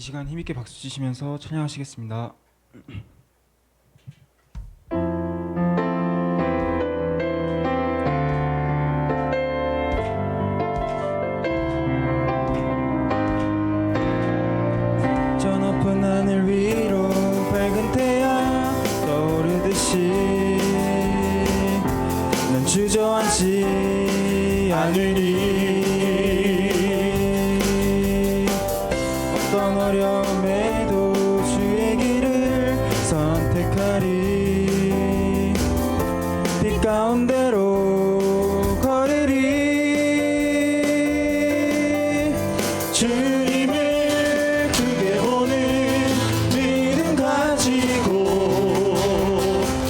이 시간 힘있게 박수 치시면서 찬양하시겠습니다. 저 높은 하늘 위로 밝은 태양 떠오르듯이 난 주저앉지 않으리. 어떤 어려움에도 주의 길을 선택하리. 빛 가운데로 걸으리. 주님을 크게 보는 믿음 가지고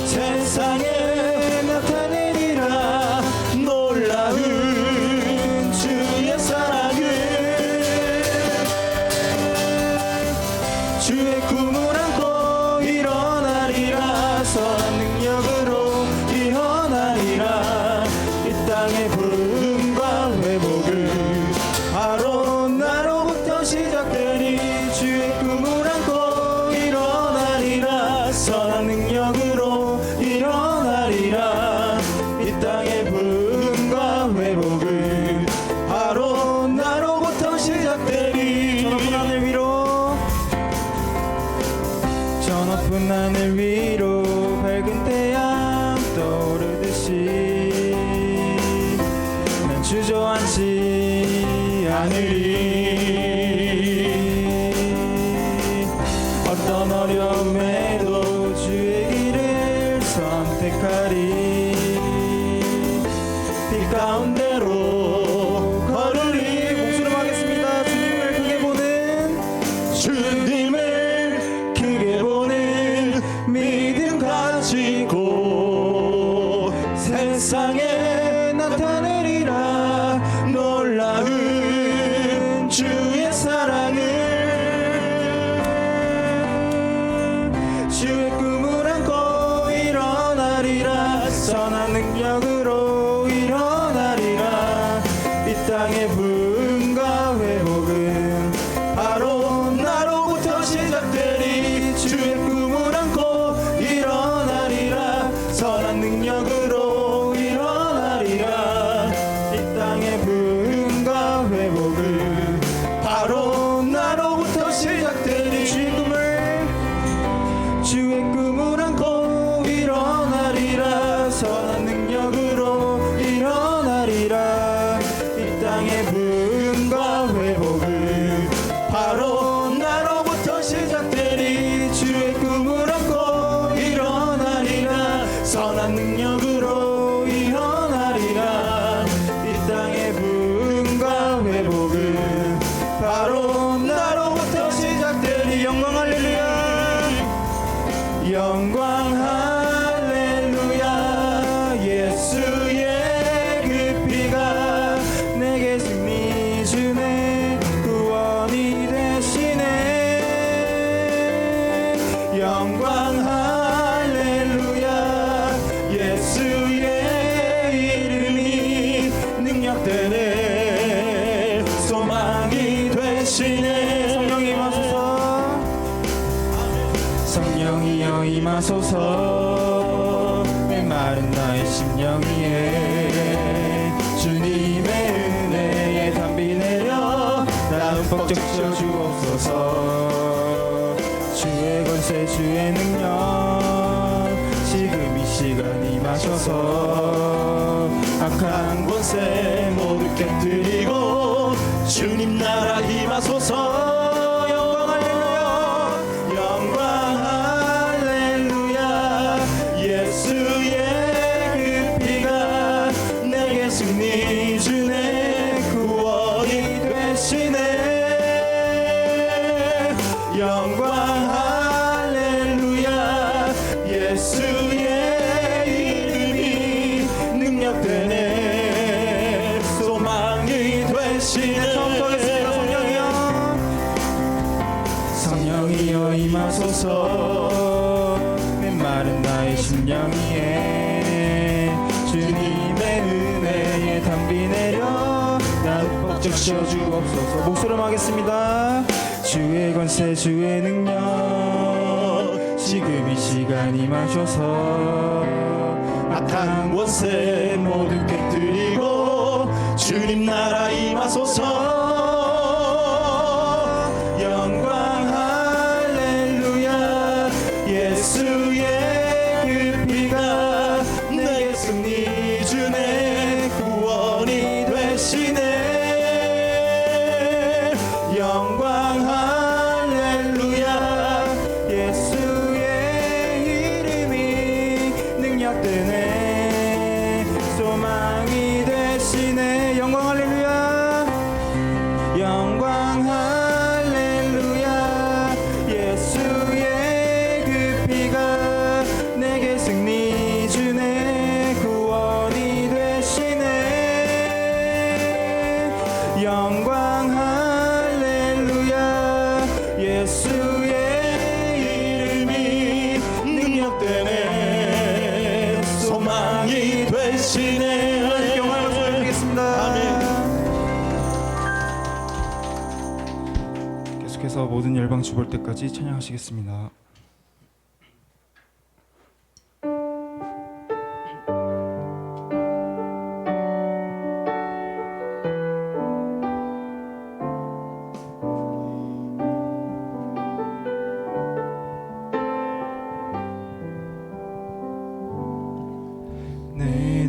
세상에 나타내리라. 놀라운 주의 사랑을. 주의 꿈을 안고 일어나리라. 선한 능력으로 일어나리라. 이 땅의 부흥과 회복을 바로 나로부터 시작되니. 주의 꿈을 안고 일어나리라. 선한 능력으로 일어나리라. 이 땅의 부흥과 회복을 바로 나로부터 시작되니. 저 높은 하늘 위로 밝은 태양 떠오르듯이 난 주저앉지 않으리. 어떤 어려움에도 주의 길을 선택하리. 빛 가운데로 걸으리. 목소리로 하겠습니다. 주님을 크게 보는 주님을 크게 보는 믿음 가지고 세상에 나타내리라. 놀라운 주의 사랑을. 주의 꿈을 안고 일어나리라. 선한 능력으로 일어나리라. 이 땅의 부흥과 회복은 바로 나로부터 시작되리. 주의 꿈을 안고 일어나리라. 선한 능력으로 일어나리라. 이 땅의 부흥과 회복은 바로 나로부터 시작되리. 주의 꿈을 안고 일어나리라. 선한 능력으로 일어나리라. 이 땅의 부흥과 회복을 바로 나로부터 시작되리. 주의 꿈을 안고 일어나리라. 선한 능력으로 일어나리라. 이 땅의 부흥과 회복을 바로 나로부터 시작되리. 영광 할렐루야. 영광 할렐루야. 예수의 그 피가 내게 승리 주네. 구원이 되시네. 영광 할렐루야. 예수의 이름이 능력되네. 소망이 되시네. 성령이 임하소서. 성령이여 임하소서. 메마른 나의 심령 위에 주님의 은혜에 담비 내려 나 흠뻑 적셔 주옵소서. 주의 권세 주의 능력 지금 이 시간 임하셔서 악한 권세 모두 깨뜨리고 주님 나라 임하소서. 예수의 그 피가 내게 승리 주네. 구원이 되시네. 영광 할렐루야. 예수의 이름이 능력되네. 소망이 되시네. 성령이여 성령이여 임하소서. 메마른 나의 심령 위에 주님의 은혜에 담비 내려 나 흠뻑 적셔 주옵소서. 목소리로 하겠습니다. 주의 권세 주의 능력 지금 이 시간 임하셔서 악한 권세 모두 깨뜨리고 주님 나라 임하소서. 영광 할렐루야 예수의 그 피가 내게 승리 주네 구원이 되시네. 영광 할렐루야 예수의 이름이 능력되네 소망이 되시네. 영광 할렐루야 영광 할렐루야 예수의 그 피가 내게 승리 주네 구원이 되시네. 영광 할렐루야 예수의 이름이 능력되네 소망이 되시네. 영광을 올려드리겠습니다. 아멘. 계속해서 모든 열방 주볼 때까지 찬양하시겠습니다.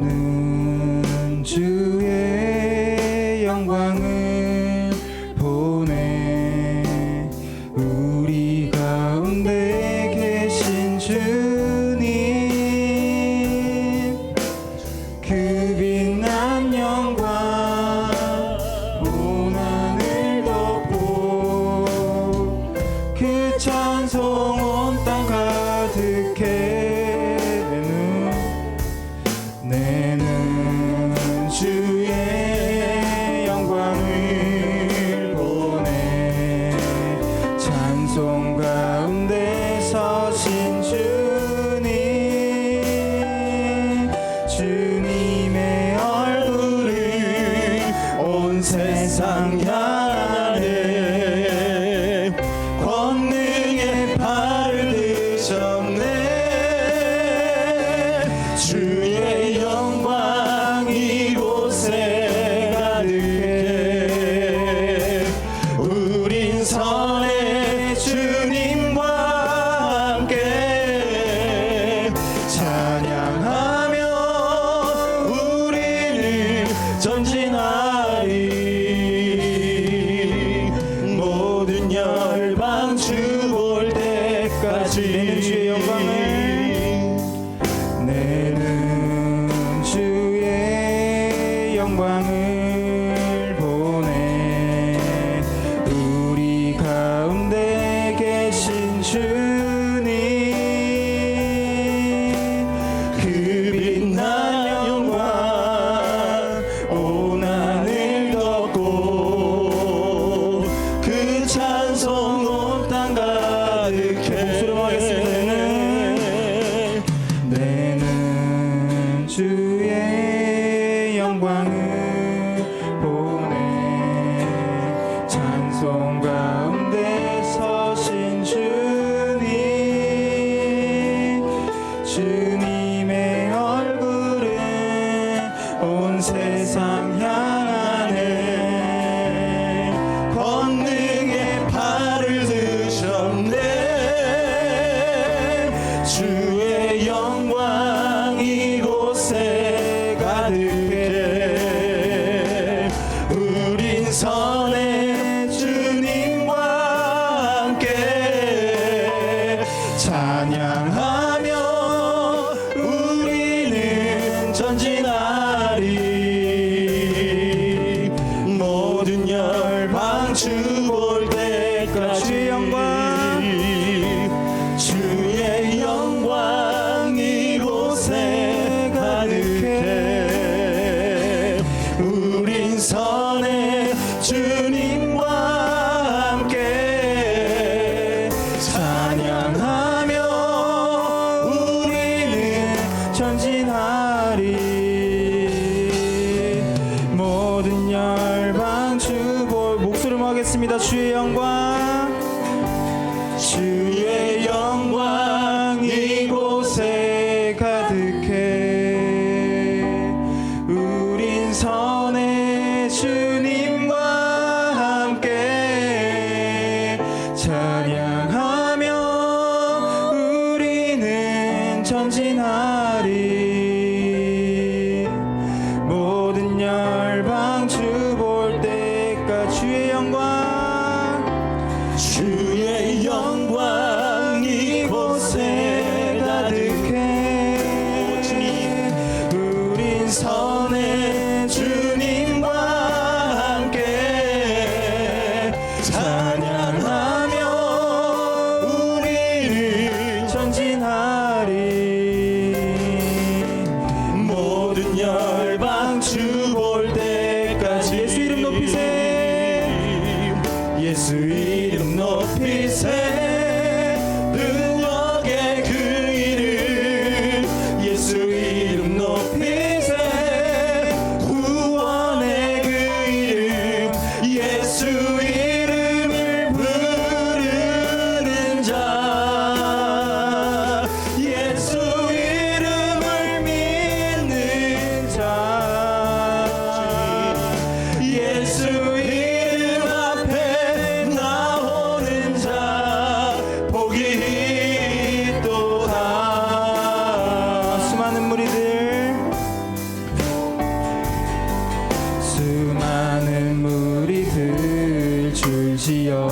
내는 주의 영광을 보내 우리 가운데 계신 주님 그 빛난 영광 온 하늘 덮고 그 찬송 온 땅 가득해 내는 주의 영광을 보내 찬송 가운데 서신 주님 주님의 얼굴을 온 세상 향하네 권능의 팔을 드셨네 주의 영광 이곳에 가득해 우린 선의 주님과 함께 찬양하며 우리는 전진하리 모든 열방 주 볼 때까지 내는 주의 영광을 내는 주의 영광을 보내 우리 가운데 계신 주님 그 빛난 영광 온 하늘 덮고 그 찬송 온 땅 가득해 목소리로 하겠습니다. 내는 주의 영광을 보내 찬송 가운데 서신 주님 주님의 얼굴은 온 세상 향하네 권능의 팔을 주의 영광 이곳에 가득해 우린 선의 주님과 함께 찬양하며 우리는 전진하리 모든 열방 주 볼 때까지 주의 영광 이곳에 가득해 우린 선의 주님과 함께 찬양하며 우리를 전진하리 모든 열방 주 볼 때까지 예수 이름 높이세 예수 이름 높이세 능력의 그 이름 예수 이름 높이세 구원의 그 이름 예수 이름을 부르는 자 예수 이름을 믿는 자 예수 이름 앞에 나오는 자 복이 있도다 수많은 무리들 줄지어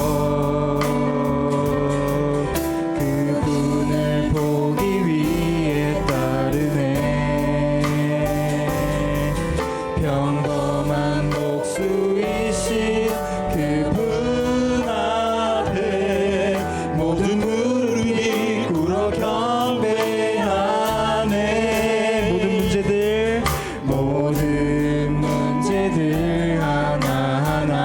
그분을 보기 위해 따르네 평범한 목수이신 그분 앞에 모든 무릎이 꿇어 경배하네 모든 문제들 하나하나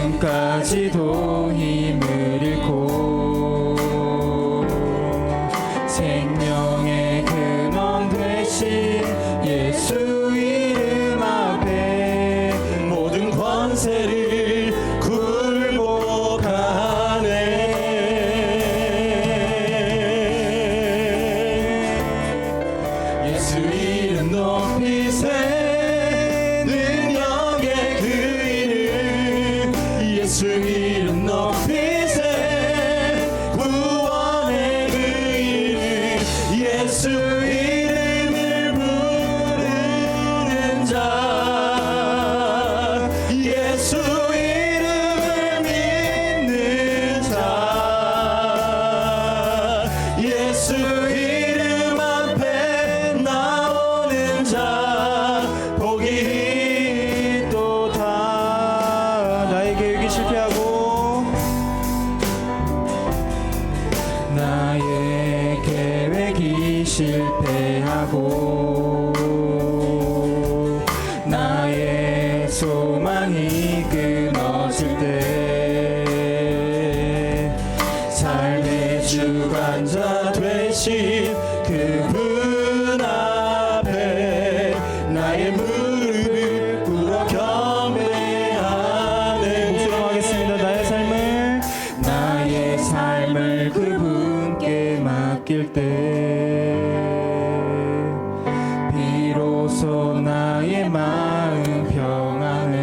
죽음까지도 힘을 잃고 생명의 근원 되신 예수 이름 앞에 모든 권세를 굴복하네 예수 이름 높이세 능력의 그 이름 예수 이름 높이세 구원의 그 이름 예수 이름을 부르는 자 예수 이름을 믿는 자 예수 이름 앞에 나오는 자 복이 있도다 나의 계획이 실패하고 나의 계획이 실패하고 나의 소망이 끊어질 때 삶의 주관자 되신 그분 앞에 나의 무릎을 꿇어 경배하네 묵상하겠습니다 나의 삶을 그분께 맡길 때 비로소 나의 마음 평안해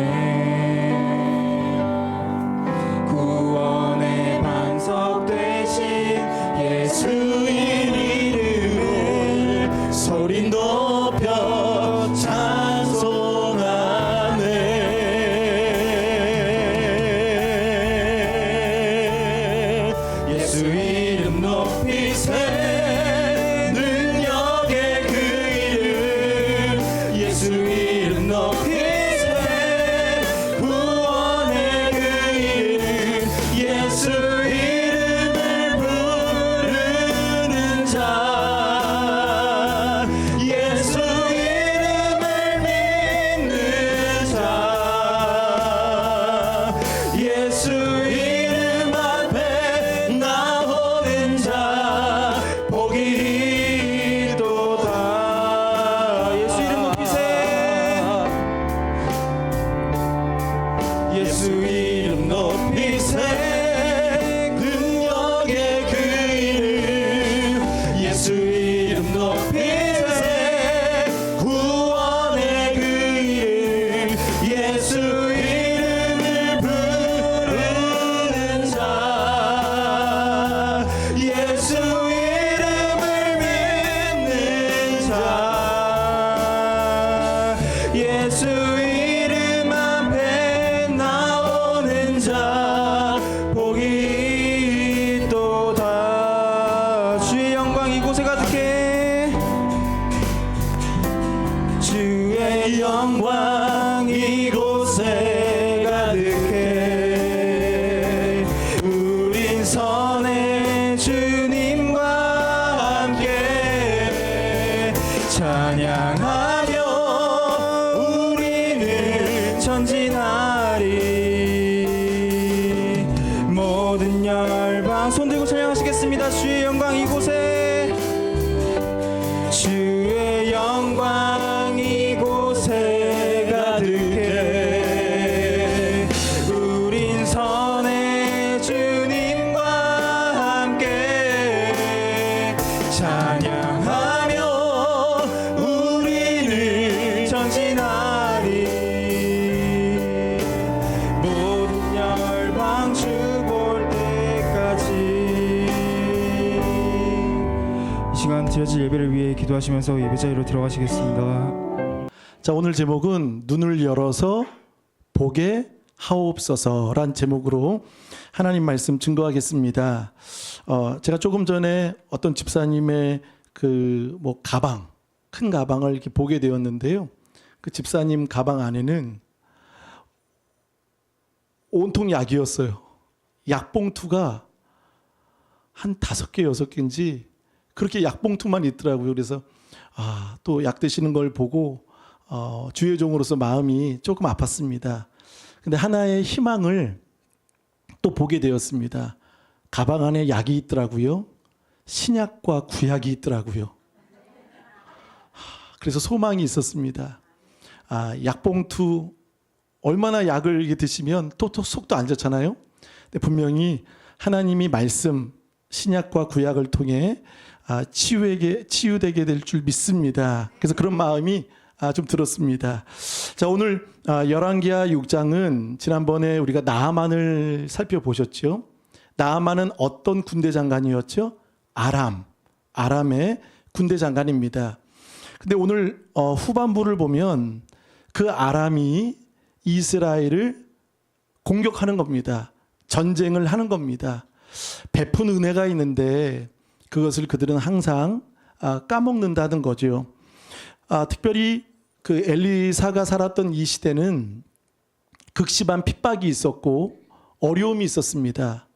구원의 반석 되신 예수 이름을 소리 높여 찬송하네 예수 이름 높이세 능력의 그 이름 예수 이름 높이세 구원의 그 이름 예수 이름을 부르는 자 예수 이름을 믿는 자 예수 이름 앞에 나오는 자 복이 있도다 예수 이름 높이세 예수 이름 이름 높이세 능력의 그 이름 예수 이름 높이세 구원의 그 이름 예수 이름을 부르는 자 예수 이름을 믿는 자 예수 이름 앞에 나오는 자 복이 있도다. 주의 영광 이곳에 가득해 주의 영광 이곳에 가득해 우린 선의 주님과 함께 찬양하며 우리는 전진하리. 모든 열방 손 들고 찬양하시겠습니다. 주의 영광 이곳에 주의 영광 이곳에 가득해 우린 선의 주님과 함께 찬양하며 우리는 전진하리. 모든 열방 주 볼 때까지. 이 시간 드려질 예배를 위해 기도하시면서 예배 자리로 들어가시겠습니다. 자, 오늘 제목은 눈을 열어서 보게 하옵소서란 제목으로 하나님 말씀 증거하겠습니다. 제가 조금 전에 어떤 집사님의 그 가방, 큰 가방을 이렇게 보게 되었는데요. 그 집사님 가방 안에는 온통 약이었어요. 약봉투가 한 5개, 6개인지 그렇게 약봉투만 있더라고요. 그래서 또 약 드시는 걸 보고 주의 종으로서 마음이 조금 아팠습니다. 근데 하나의 희망을 또 보게 되었습니다. 가방 안에 약이 있더라고요. 신약과 구약이 있더라고요. 그래서 소망이 있었습니다. 약봉투 얼마나 약을 이렇게 드시면 또 속도 안 좋잖아요. 근데 분명히 하나님이 말씀 신약과 구약을 통해 치유되게 될 줄 믿습니다. 그래서 그런 마음이 좀 들었습니다. 자, 오늘 열왕기하 6장은 지난번에 우리가 나아만을 살펴보셨죠. 나아만은 어떤 군대 장관이었죠? 아람의 군대 장관입니다. 근데 오늘 후반부를 보면 그 아람이 이스라엘을 공격하는 겁니다. 전쟁을 하는 겁니다. 베푼 은혜가 있는데 그것을 그들은 항상 까먹는다는 거죠. 특별히 그 엘리사가 살았던 이 시대는 극심한 핍박이 있었고 어려움이 있었습니다.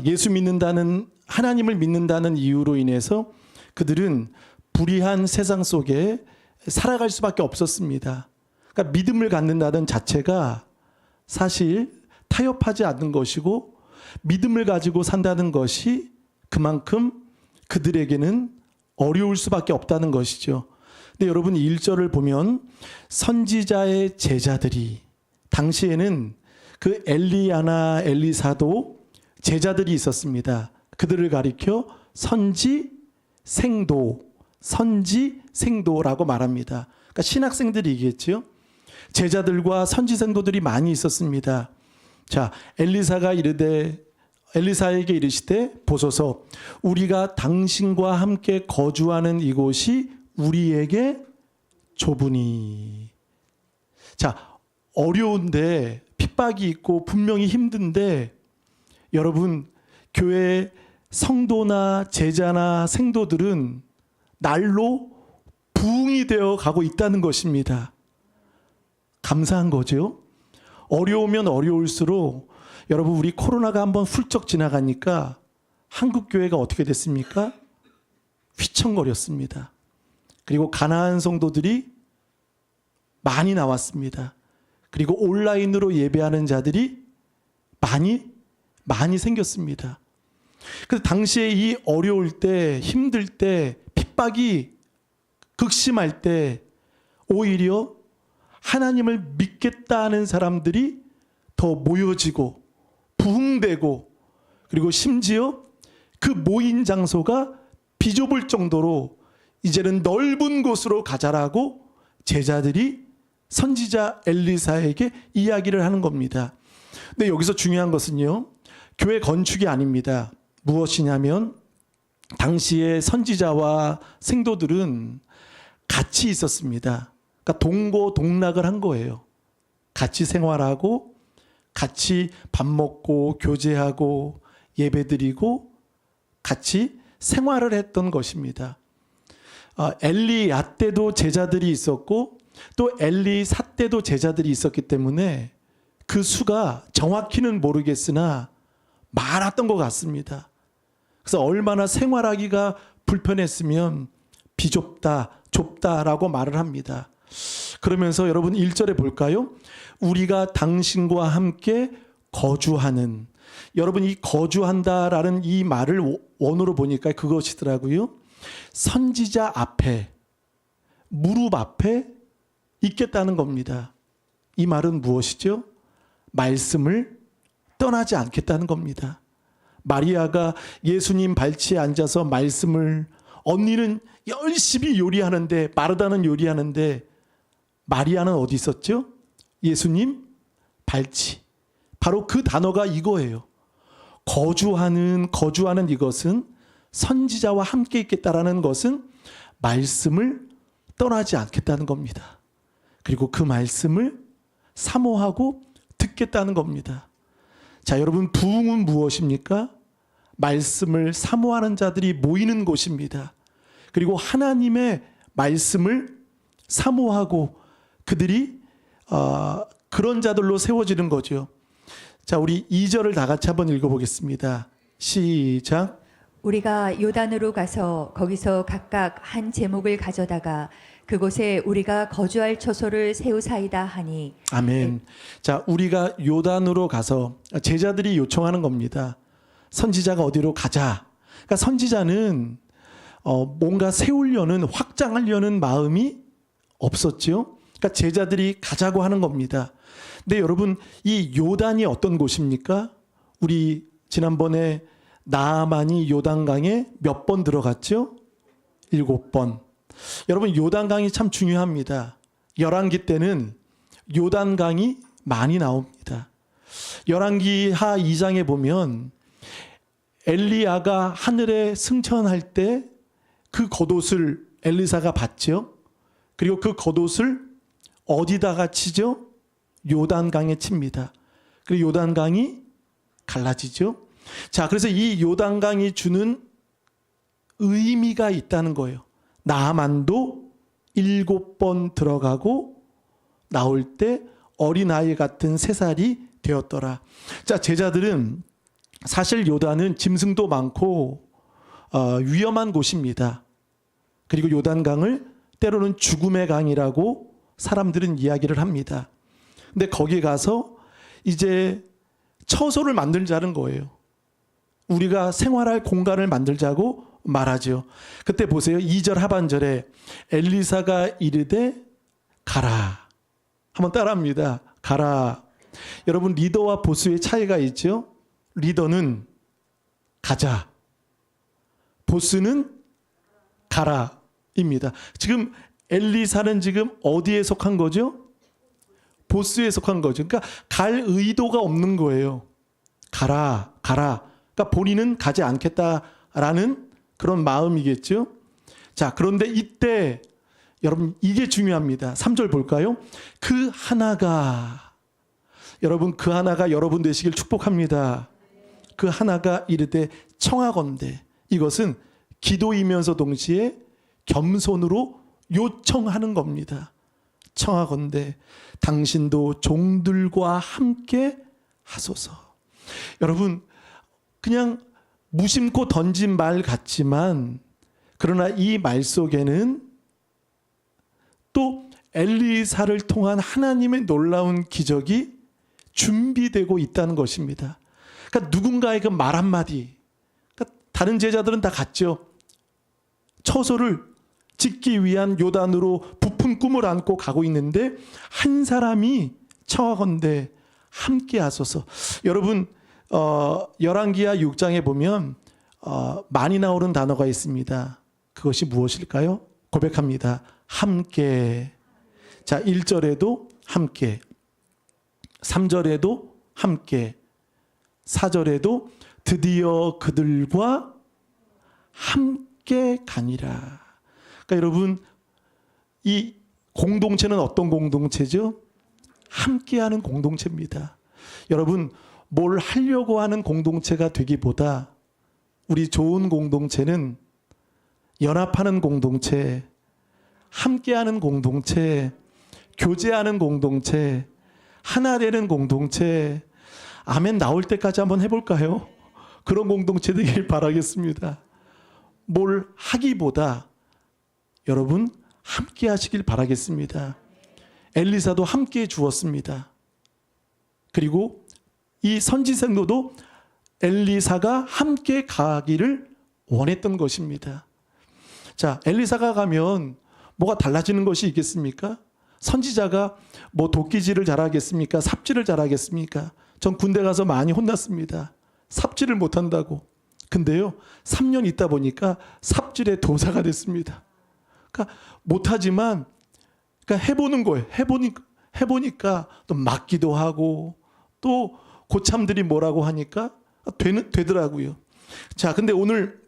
예수 믿는다는 하나님을 믿는다는 이유로 인해서 그들은 불의한 세상 속에 살아갈 수밖에 없었습니다. 그러니까 믿음을 갖는다는 자체가 사실 타협하지 않는 것이고 믿음을 가지고 산다는 것이 그만큼 그들에게는 어려울 수밖에 없다는 것이죠. 근데 여러분 1절을 보면 선지자의 제자들이 당시에는 그 엘리야나 엘리사도 제자들이 있었습니다. 그들을 가리켜 선지생도라고 말합니다. 그러니까 신학생들이겠죠. 제자들과 선지생도들이 많이 있었습니다. 자, 엘리사에게 이르시되 보소서 우리가 당신과 함께 거주하는 이곳이 우리에게 좁으니. 자, 어려운데 핍박이 있고 분명히 힘든데 여러분 교회 성도나 제자나 생도들은 날로 부흥이 되어 가고 있다는 것입니다. 감사한 거죠. 어려우면 어려울수록 여러분 우리 코로나가 한번 훌쩍 지나가니까 한국 교회가 어떻게 됐습니까? 휘청거렸습니다. 그리고 가나안 성도들이 많이 나왔습니다. 그리고 온라인으로 예배하는 자들이 많이 생겼습니다. 그래서 당시에 이 어려울 때, 힘들 때, 핍박이 극심할 때 오히려 하나님을 믿겠다는 사람들이 더 모여지고 부흥되고, 그리고 심지어 그 모인 장소가 비좁을 정도로 이제는 넓은 곳으로 가자라고 제자들이 선지자 엘리사에게 이야기를 하는 겁니다. 근데 여기서 중요한 것은요, 교회 건축이 아닙니다. 무엇이냐면 당시에 선지자와 생도들은 같이 있었습니다. 그러니까 동고동락을 한 거예요. 같이 생활하고 같이 밥 먹고 교제하고 예배드리고 같이 생활을 했던 것입니다. 엘리야 때도 제자들이 있었고 또 엘리사 때도 제자들이 있었기 때문에 그 수가 정확히는 모르겠으나 많았던 것 같습니다. 그래서 얼마나 생활하기가 불편했으면 비좁다, 좁다라고 말을 합니다. 그러면서 여러분 1절에 볼까요? 우리가 당신과 함께 거주하는, 여러분 이 거주한다라는 이 말을 원어로 보니까 그것이더라고요. 선지자 앞에, 무릎 앞에 있겠다는 겁니다. 이 말은 무엇이죠? 말씀을 떠나지 않겠다는 겁니다. 마리아가 예수님 발치에 앉아서 말씀을, 언니는 열심히 요리하는데, 마르다는 요리하는데 마리아는 어디 있었죠? 예수님 발치. 바로 그 단어가 이거예요. 거주하는 이것은, 선지자와 함께 있겠다라는 것은 말씀을 떠나지 않겠다는 겁니다. 그리고 그 말씀을 사모하고 듣겠다는 겁니다. 자, 여러분, 부흥은 무엇입니까? 말씀을 사모하는 자들이 모이는 곳입니다. 그리고 하나님의 말씀을 사모하고 그들이 그런 자들로 세워지는 거죠. 자, 우리 2절을 다 같이 한번 읽어보겠습니다. 시작. 우리가 요단으로 가서 거기서 각각 한 제목을 가져다가 그곳에 우리가 거주할 처소를 세우사이다 하니. 아멘. 자, 우리가 요단으로 가서, 제자들이 요청하는 겁니다. 선지자가 어디로 가자. 그러니까 선지자는 뭔가 세우려는, 확장하려는 마음이 없었죠. 그러니까 제자들이 가자고 하는 겁니다. 근데 여러분, 이 요단이 어떤 곳입니까? 우리 지난번에 나아만이 요단강에 몇 번 들어갔죠? 7번. 여러분, 요단강이 참 중요합니다. 열왕기 때는 요단강이 많이 나옵니다. 열왕기하 2장에 보면 엘리야가 하늘에 승천할 때 그 겉옷을 엘리사가 봤죠. 그리고 그 겉옷을 어디다가 치죠? 요단강에 칩니다. 그리고 요단강이 갈라지죠. 자, 그래서 이 요단강이 주는 의미가 있다는 거예요. 나아만도 7번 들어가고 나올 때 어린아이 같은 3살이 되었더라. 자, 제자들은 사실 요단은 짐승도 많고 위험한 곳입니다. 그리고 요단강을 때로는 죽음의 강이라고 사람들은 이야기를 합니다. 근데 거기 가서 이제 처소를 만들자는 거예요. 우리가 생활할 공간을 만들자고 말하죠. 그때 보세요. 2절 하반절에 엘리사가 이르되 가라. 한번 따라합니다. 가라. 여러분, 리더와 보스의 차이가 있죠. 리더는 가자. 보스는 가라입니다. 지금 엘리사는 지금 어디에 속한 거죠? 보스에 속한 거죠. 그러니까 갈 의도가 없는 거예요. 가라, 가라. 그러니까 본인은 가지 않겠다라는 그런 마음이겠죠. 자, 그런데 이때 여러분, 이게 중요합니다. 3절 볼까요? 그 하나가, 여러분, 그 하나가 여러분 되시길 축복합니다. 그 하나가 이르되 청하건대. 이것은 기도이면서 동시에 겸손으로 요청하는 겁니다. 청하건대 당신도 종들과 함께 하소서. 여러분, 그냥 무심코 던진 말 같지만, 그러나 이 말 속에는 또 엘리사를 통한 하나님의 놀라운 기적이 준비되고 있다는 것입니다. 그러니까 누군가의 그 말 한마디, 그러니까 다른 제자들은 다 갔죠. 처소를 짓기 위한 요단으로 부푼 꿈을 안고 가고 있는데 한 사람이 청하건대 함께 하소서. 여러분 열왕기하 6장에 보면 많이 나오는 단어가 있습니다. 그것이 무엇일까요? 고백합니다. 함께. 자, 1절에도 함께, 3절에도 함께, 4절에도 드디어 그들과 함께 가니라. 그러니까 여러분 이 공동체는 어떤 공동체죠? 함께하는 공동체입니다. 여러분 뭘 하려고 하는 공동체가 되기보다 우리 좋은 공동체는 연합하는 공동체, 함께하는 공동체, 교제하는 공동체, 하나 되는 공동체. 아멘 나올 때까지 한번 해볼까요? 그런 공동체 되길 바라겠습니다. 뭘 하기보다 여러분 함께 하시길 바라겠습니다. 엘리사도 함께 주었습니다. 그리고 이 선지생도도 엘리사가 함께 가기를 원했던 것입니다. 자, 엘리사가 가면 뭐가 달라지는 것이 있겠습니까? 선지자가 뭐 도끼질을 잘하겠습니까? 삽질을 잘하겠습니까? 전 군대 가서 많이 혼났습니다. 삽질을 못한다고. 근데요 3년 있다 보니까 삽질의 도사가 됐습니다. 그러니까 못하지만 그러니까 해보는 거예요. 해보니까 또 맞기도 하고 또 고참들이 뭐라고 하니까 되더라고요. 자, 근데 오늘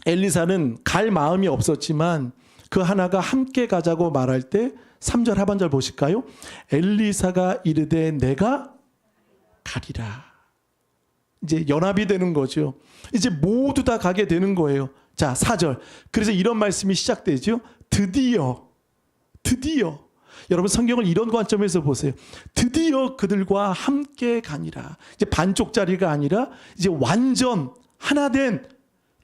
엘리사는 갈 마음이 없었지만 그 하나가 함께 가자고 말할 때 3절 하반절 보실까요? 엘리사가 이르되 내가 가리라. 이제 연합이 되는 거죠. 이제 모두 다 가게 되는 거예요. 자, 4절. 그래서 이런 말씀이 시작되죠. 드디어. 여러분 성경을 이런 관점에서 보세요. 드디어 그들과 함께 가니라. 이제 반쪽짜리가 아니라 이제 완전 하나된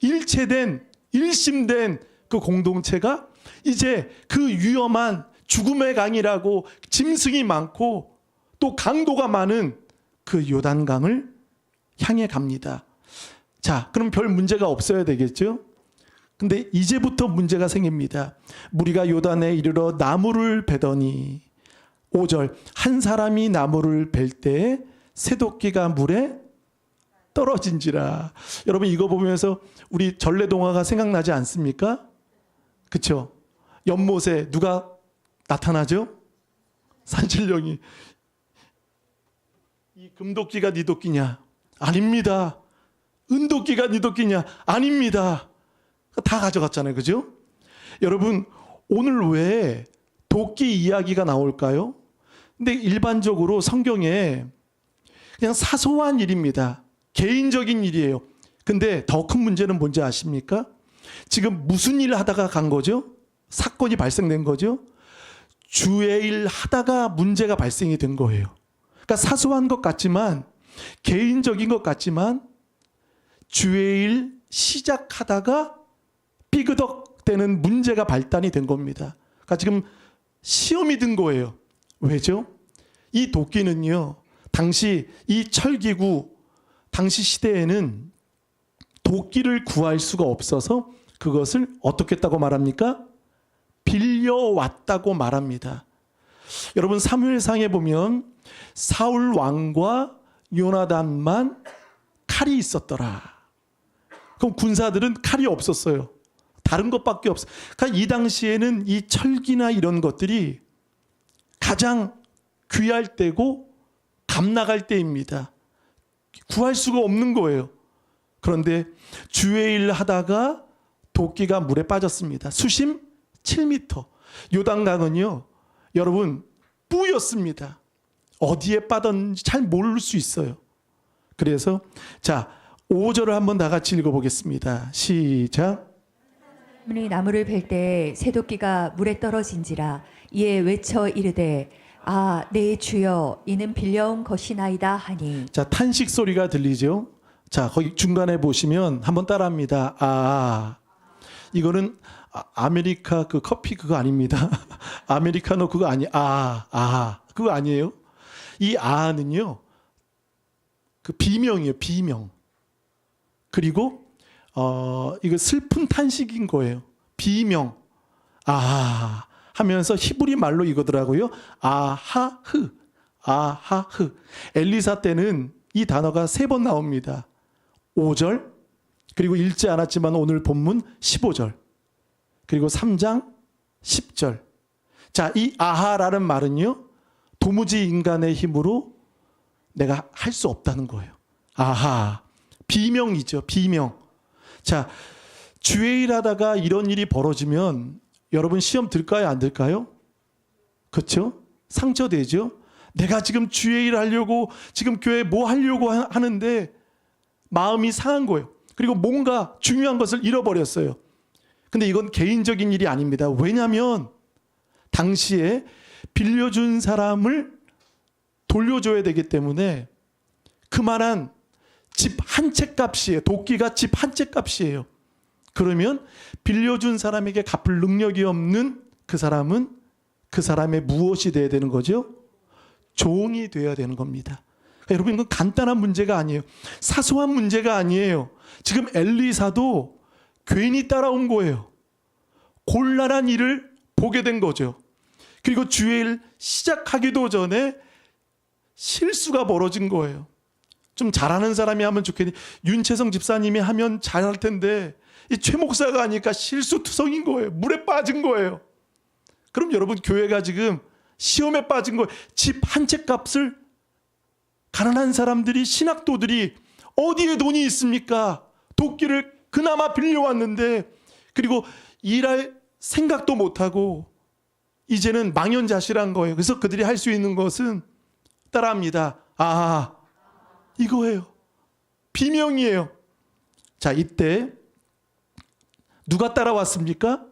일체된 일심된 그 공동체가 이제 그 위험한 죽음의 강이라고 짐승이 많고 또 강도가 많은 그 요단강을 향해 갑니다. 자, 그럼 별 문제가 없어야 되겠죠? 근데 이제부터 문제가 생깁니다. 무리가 요단에 이르러 나무를 베더니 5절 한 사람이 나무를 벨 때에 새도끼가 물에 떨어진지라. 여러분 이거 보면서 우리 전래동화가 생각나지 않습니까? 그렇죠? 연못에 누가 나타나죠? 산신령이. 이 금도끼가 네 도끼냐? 아닙니다. 은도끼가 네 도끼냐? 아닙니다. 다 가져갔잖아요. 그죠? 여러분 오늘 왜 도끼 이야기가 나올까요? 근데 일반적으로 성경에 그냥 사소한 일입니다. 개인적인 일이에요. 근데 더 큰 문제는 뭔지 아십니까? 지금 무슨 일 하다가 간 거죠? 사건이 발생된 거죠? 주의 일 하다가 문제가 발생이 된 거예요. 그러니까 사소한 것 같지만 개인적인 것 같지만 주의 일 시작하다가 삐그덕대는 문제가 발단이 된 겁니다. 그러니까 지금 시험이 든 거예요. 왜죠? 이 도끼는요. 당시 이 철기구 당시 시대에는 도끼를 구할 수가 없어서 그것을 어떻게 했다고 말합니까? 빌려왔다고 말합니다. 여러분 사무엘상에 보면 사울 왕과 요나단만 칼이 있었더라. 그럼 군사들은 칼이 없었어요. 다른 것밖에 없어. 그러니까 이 당시에는 이 철기나 이런 것들이 가장 귀할 때고 값나갈 때입니다. 구할 수가 없는 거예요. 그런데 주의 일 하다가 도끼가 물에 빠졌습니다. 수심 7m. 요단강은요, 여러분 뿌였습니다. 어디에 빠졌는지 잘 모를 수 있어요. 그래서 자 5절을 한번 다 같이 읽어보겠습니다. 시작. 나무를 벨 때 새도끼가 물에 떨어진지라. 이에 외쳐 이르되 아, 내 주여 이는 빌려온 것이나이다 하니. 자, 탄식 소리가 들리죠? 자, 거기 중간에 보시면 한번 따라합니다. 아, 이거는 아메리카 그 커피 그거 아닙니다. 아메리카노 그거 그거 아니에요. 이 아는요, 그 비명이에요, 비명. 그리고 이거 슬픈 탄식인 거예요. 비명. 하면서 히브리 말로 이거더라고요. 아하흐. 아하흐. 엘리사 때는 이 단어가 3번 나옵니다. 5절, 그리고 읽지 않았지만 오늘 본문 15절, 그리고 3장 10절. 자, 이 아하라는 말은요, 도무지 인간의 힘으로 내가 할 수 없다는 거예요. 아하. 비명이죠, 비명. 자, 주의 하다가 이런 일이 벌어지면 여러분 시험 들까요, 안 들까요? 그렇죠? 상처되죠? 내가 지금 주의 일 하려고, 지금 교회 뭐 하려고 하는데 마음이 상한 거예요. 그리고 뭔가 중요한 것을 잃어버렸어요. 근데 이건 개인적인 일이 아닙니다. 왜냐하면 당시에 빌려준 사람을 돌려줘야 되기 때문에 그만한 집 한 채 값이에요. 도끼가 집 한 채 값이에요. 그러면 빌려준 사람에게 갚을 능력이 없는 그 사람은 그 사람의 무엇이 돼야 되는 거죠? 종이 돼야 되는 겁니다. 그러니까 여러분, 이건 간단한 문제가 아니에요. 사소한 문제가 아니에요. 지금 엘리사도 괜히 따라온 거예요. 곤란한 일을 보게 된 거죠. 그리고 주의 일 시작하기도 전에 실수가 벌어진 거예요. 좀 잘하는 사람이 하면 좋겠니? 윤채성 집사님이 하면 잘할 텐데 이 최 목사가 하니까 실수투성인 거예요. 물에 빠진 거예요. 그럼 여러분, 교회가 지금 시험에 빠진 거예요. 집 한 채 값을 가난한 사람들이, 신학도들이 어디에 돈이 있습니까? 도끼를 그나마 빌려왔는데, 그리고 일할 생각도 못하고 이제는 망연자실한 거예요. 그래서 그들이 할 수 있는 것은 따라합니다. 아, 이거예요. 비명이에요. 자, 이때 누가 따라왔습니까?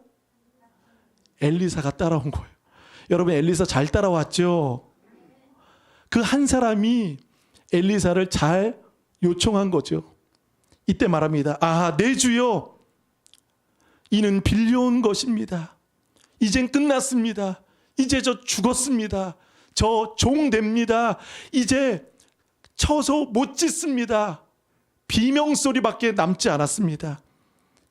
엘리사가 따라온 거예요. 여러분, 엘리사 잘 따라왔죠? 그 한 사람이 엘리사를 잘 요청한 거죠. 이때 말합니다. 아, 내 주여, 이는 빌려온 것입니다. 이젠 끝났습니다. 이제 저 죽었습니다. 저 종 됩니다. 이제 쳐서 못 짓습니다. 비명소리밖에 남지 않았습니다.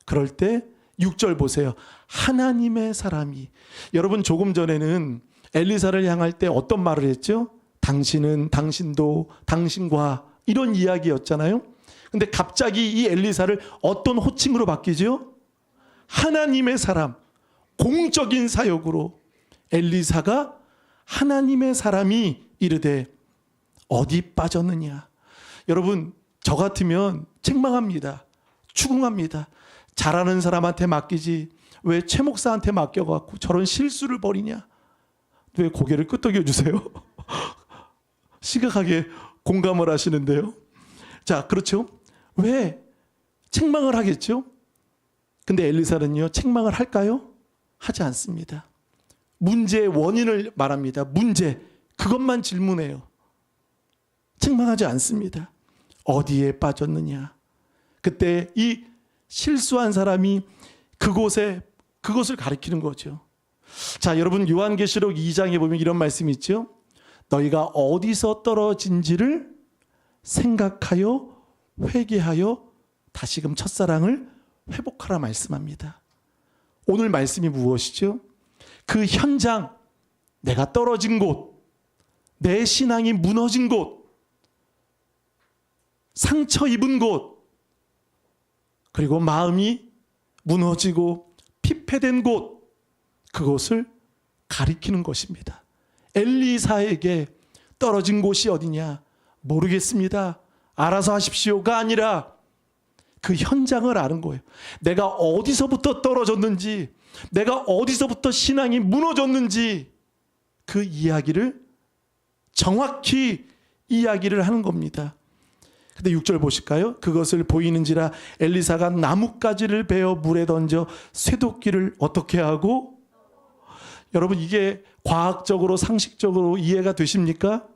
그럴 때 6절 보세요. 하나님의 사람이. 여러분, 조금 전에는 엘리사를 향할 때 어떤 말을 했죠? 당신은, 당신도, 당신과, 이런 이야기였잖아요. 근데 갑자기 이 엘리사를 어떤 호칭으로 바뀌죠? 하나님의 사람. 공적인 사역으로 엘리사가 하나님의 사람이 이르되 어디 빠졌느냐. 여러분, 저 같으면 책망합니다. 추궁합니다. 잘하는 사람한테 맡기지 왜 최 목사한테 맡겨갖고 저런 실수를 벌이냐. 왜 고개를 끄덕여 주세요? 심각하게 공감을 하시는데요. 자, 그렇죠? 왜 책망을 하겠죠? 근데 엘리사는요, 책망을 할까요? 하지 않습니다. 문제의 원인을 말합니다. 문제, 그것만 질문해요. 책망하지 않습니다. 어디에 빠졌느냐. 그때 이 실수한 사람이 그것을 가리키는 거죠. 자, 여러분, 요한계시록 2장에 보면 이런 말씀이 있죠. 너희가 어디서 떨어진지를 생각하여 회개하여 다시금 첫사랑을 회복하라 말씀합니다. 오늘 말씀이 무엇이죠? 그 현장, 내가 떨어진 곳, 내 신앙이 무너진 곳, 상처 입은 곳, 그리고 마음이 무너지고 피폐된 곳, 그곳을 가리키는 것입니다. 엘리사에게 떨어진 곳이 어디냐? 모르겠습니다. 알아서 하십시오가 아니라 그 현장을 아는 거예요. 내가 어디서부터 떨어졌는지, 내가 어디서부터 신앙이 무너졌는지 그 이야기를 정확히 이야기를 하는 겁니다. 근데 6절 보실까요? 그것을 보이는지라 엘리사가 나뭇가지를 베어 물에 던져 쇠도끼를 어떻게 하고? 여러분, 이게 과학적으로 상식적으로 이해가 되십니까?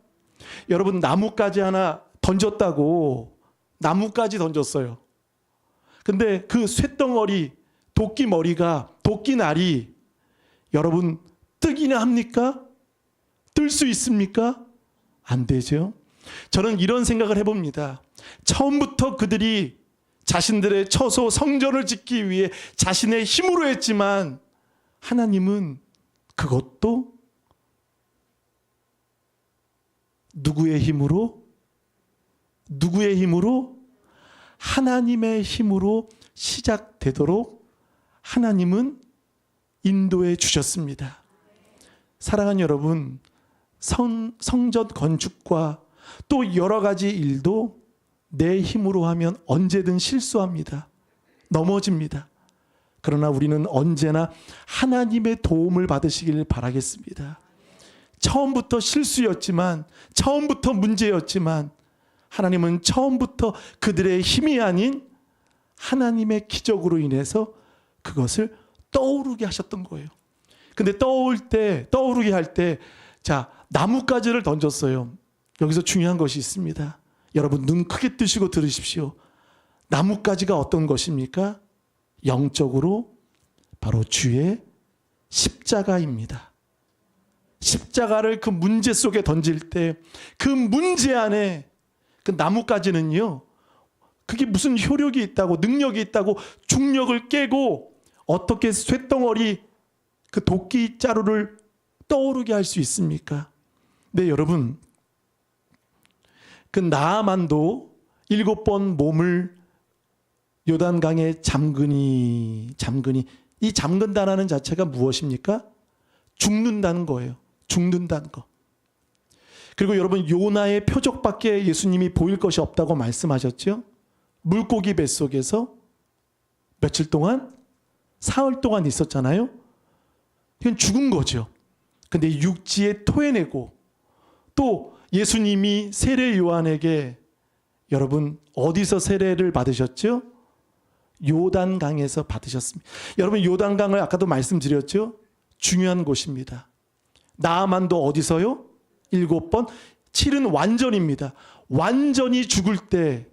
여러분, 나뭇가지 하나 던졌다고 나뭇가지 던졌어요. 근데 그 쇳덩어리, 도끼 머리가, 도끼 날이 여러분 뜨기나 합니까? 뜰 수 있습니까? 안 되죠. 저는 이런 생각을 해봅니다. 처음부터 그들이 자신들의 처소 성전을 짓기 위해 자신의 힘으로 했지만 하나님은 그것도 누구의 힘으로? 누구의 힘으로? 하나님의 힘으로 시작되도록 하나님은 인도해 주셨습니다. 사랑하는 여러분, 성전 건축과 또 여러 가지 일도 내 힘으로 하면 언제든 실수합니다. 넘어집니다. 그러나 우리는 언제나 하나님의 도움을 받으시길 바라겠습니다. 처음부터 실수였지만, 처음부터 문제였지만 하나님은 처음부터 그들의 힘이 아닌 하나님의 기적으로 인해서 그것을 떠오르게 하셨던 거예요. 근데 떠오르게 할 때, 자, 나뭇가지를 던졌어요. 여기서 중요한 것이 있습니다. 여러분, 눈 크게 뜨시고 들으십시오. 나뭇가지가 어떤 것입니까? 영적으로 바로 주의 십자가입니다. 십자가를 그 문제 속에 던질 때 그 문제 안에 그 나뭇가지는요, 그게 무슨 효력이 있다고, 능력이 있다고 중력을 깨고 어떻게 쇳덩어리 그 도끼 자루를 떠오르게 할 수 있습니까? 네, 여러분, 그 나아만도 7번 몸을 요단강에 잠그니 이 잠근다라는 자체가 무엇입니까? 죽는다는 거예요. 죽는다는 거. 그리고 여러분, 요나의 표적밖에 예수님이 보일 것이 없다고 말씀하셨죠? 물고기 뱃속에서 며칠 동안? 사흘 동안 있었잖아요. 이건 죽은 거죠. 근데 육지에 토해내고, 또 예수님이 세례 요한에게, 여러분 어디서 세례를 받으셨죠? 요단강에서 받으셨습니다. 여러분, 요단강을 아까도 말씀드렸죠? 중요한 곳입니다. 나아만도 어디서요? 7번. 7은 완전입니다. 완전히 죽을 때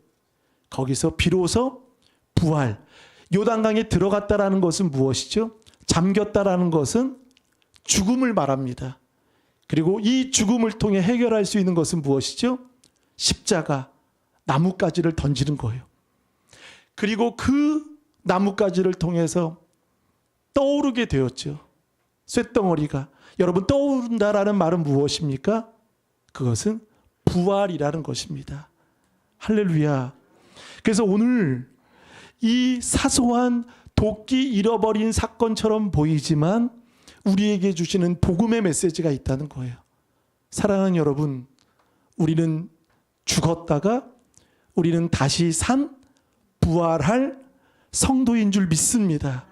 거기서 비로소 부활. 요단강에 들어갔다라는 것은 무엇이죠? 잠겼다라는 것은 죽음을 말합니다. 그리고 이 죽음을 통해 해결할 수 있는 것은 무엇이죠? 십자가, 나뭇가지를 던지는 거예요. 그리고 그 나뭇가지를 통해서 떠오르게 되었죠. 쇳덩어리가. 여러분, 떠오른다라는 말은 무엇입니까? 그것은 부활이라는 것입니다. 할렐루야. 그래서 오늘 이 사소한 도끼 잃어버린 사건처럼 보이지만 우리에게 주시는 복음의 메시지가 있다는 거예요. 사랑하는 여러분, 우리는 죽었다가 우리는 다시 산 부활할 성도인 줄 믿습니다.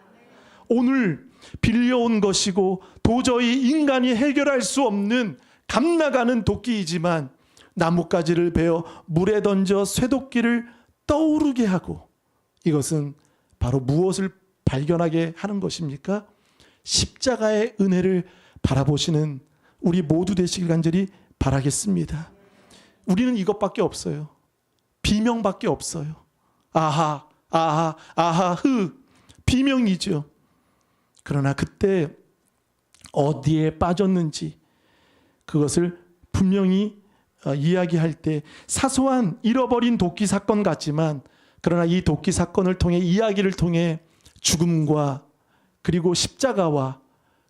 오늘 빌려온 것이고 도저히 인간이 해결할 수 없는 감나가는 도끼이지만 나뭇가지를 베어 물에 던져 쇠도끼를 떠오르게 하고, 이것은 바로 무엇을 발견하게 하는 것입니까? 십자가의 은혜를 바라보시는 우리 모두 되시길 간절히 바라겠습니다. 우리는 이것밖에 없어요. 비명밖에 없어요. 아하, 아하, 아하, 비명이죠. 그러나 그때 어디에 빠졌는지 그것을 분명히 이야기할 때 사소한 잃어버린 도끼 사건 같지만, 그러나 이 도끼 사건을 통해, 이야기를 통해 죽음과 그리고 십자가와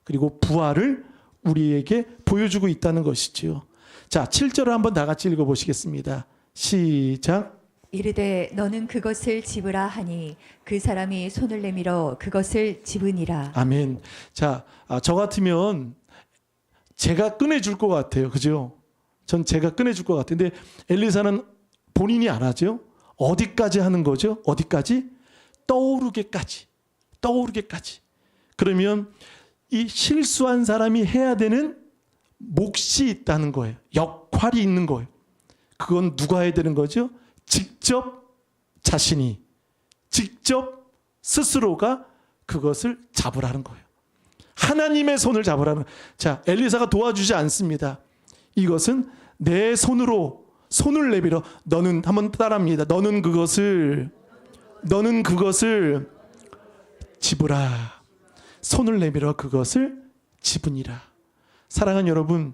그리고 부활을 우리에게 보여주고 있다는 것이지요. 자, 7절을 한번 다 같이 읽어보시겠습니다. 시작. 이르되 너는 그것을 집으라 하니 그 사람이 손을 내밀어 그것을 집으니라. 아멘. 자, 저 같으면 제가 꺼내줄 것 같아요. 그죠? 전 제가 꺼내줄 것 같은데 엘리사는 본인이 안 하죠. 어디까지 하는 거죠? 어디까지? 떠오르게까지. 떠오르게까지. 그러면 이 실수한 사람이 해야 되는 몫이 있다는 거예요. 역할이 있는 거예요. 그건 누가 해야 되는 거죠? 직접 자신이, 직접 스스로가 그것을 잡으라는 거예요. 하나님의 손을 잡으라는. 자, 엘리사가 도와주지 않습니다. 이것은 내 손으로 손을 내밀어. 너는, 한번 따라합니다. 너는 그것을 집으라. 손을 내밀어 그것을 집으니라. 사랑하는 여러분,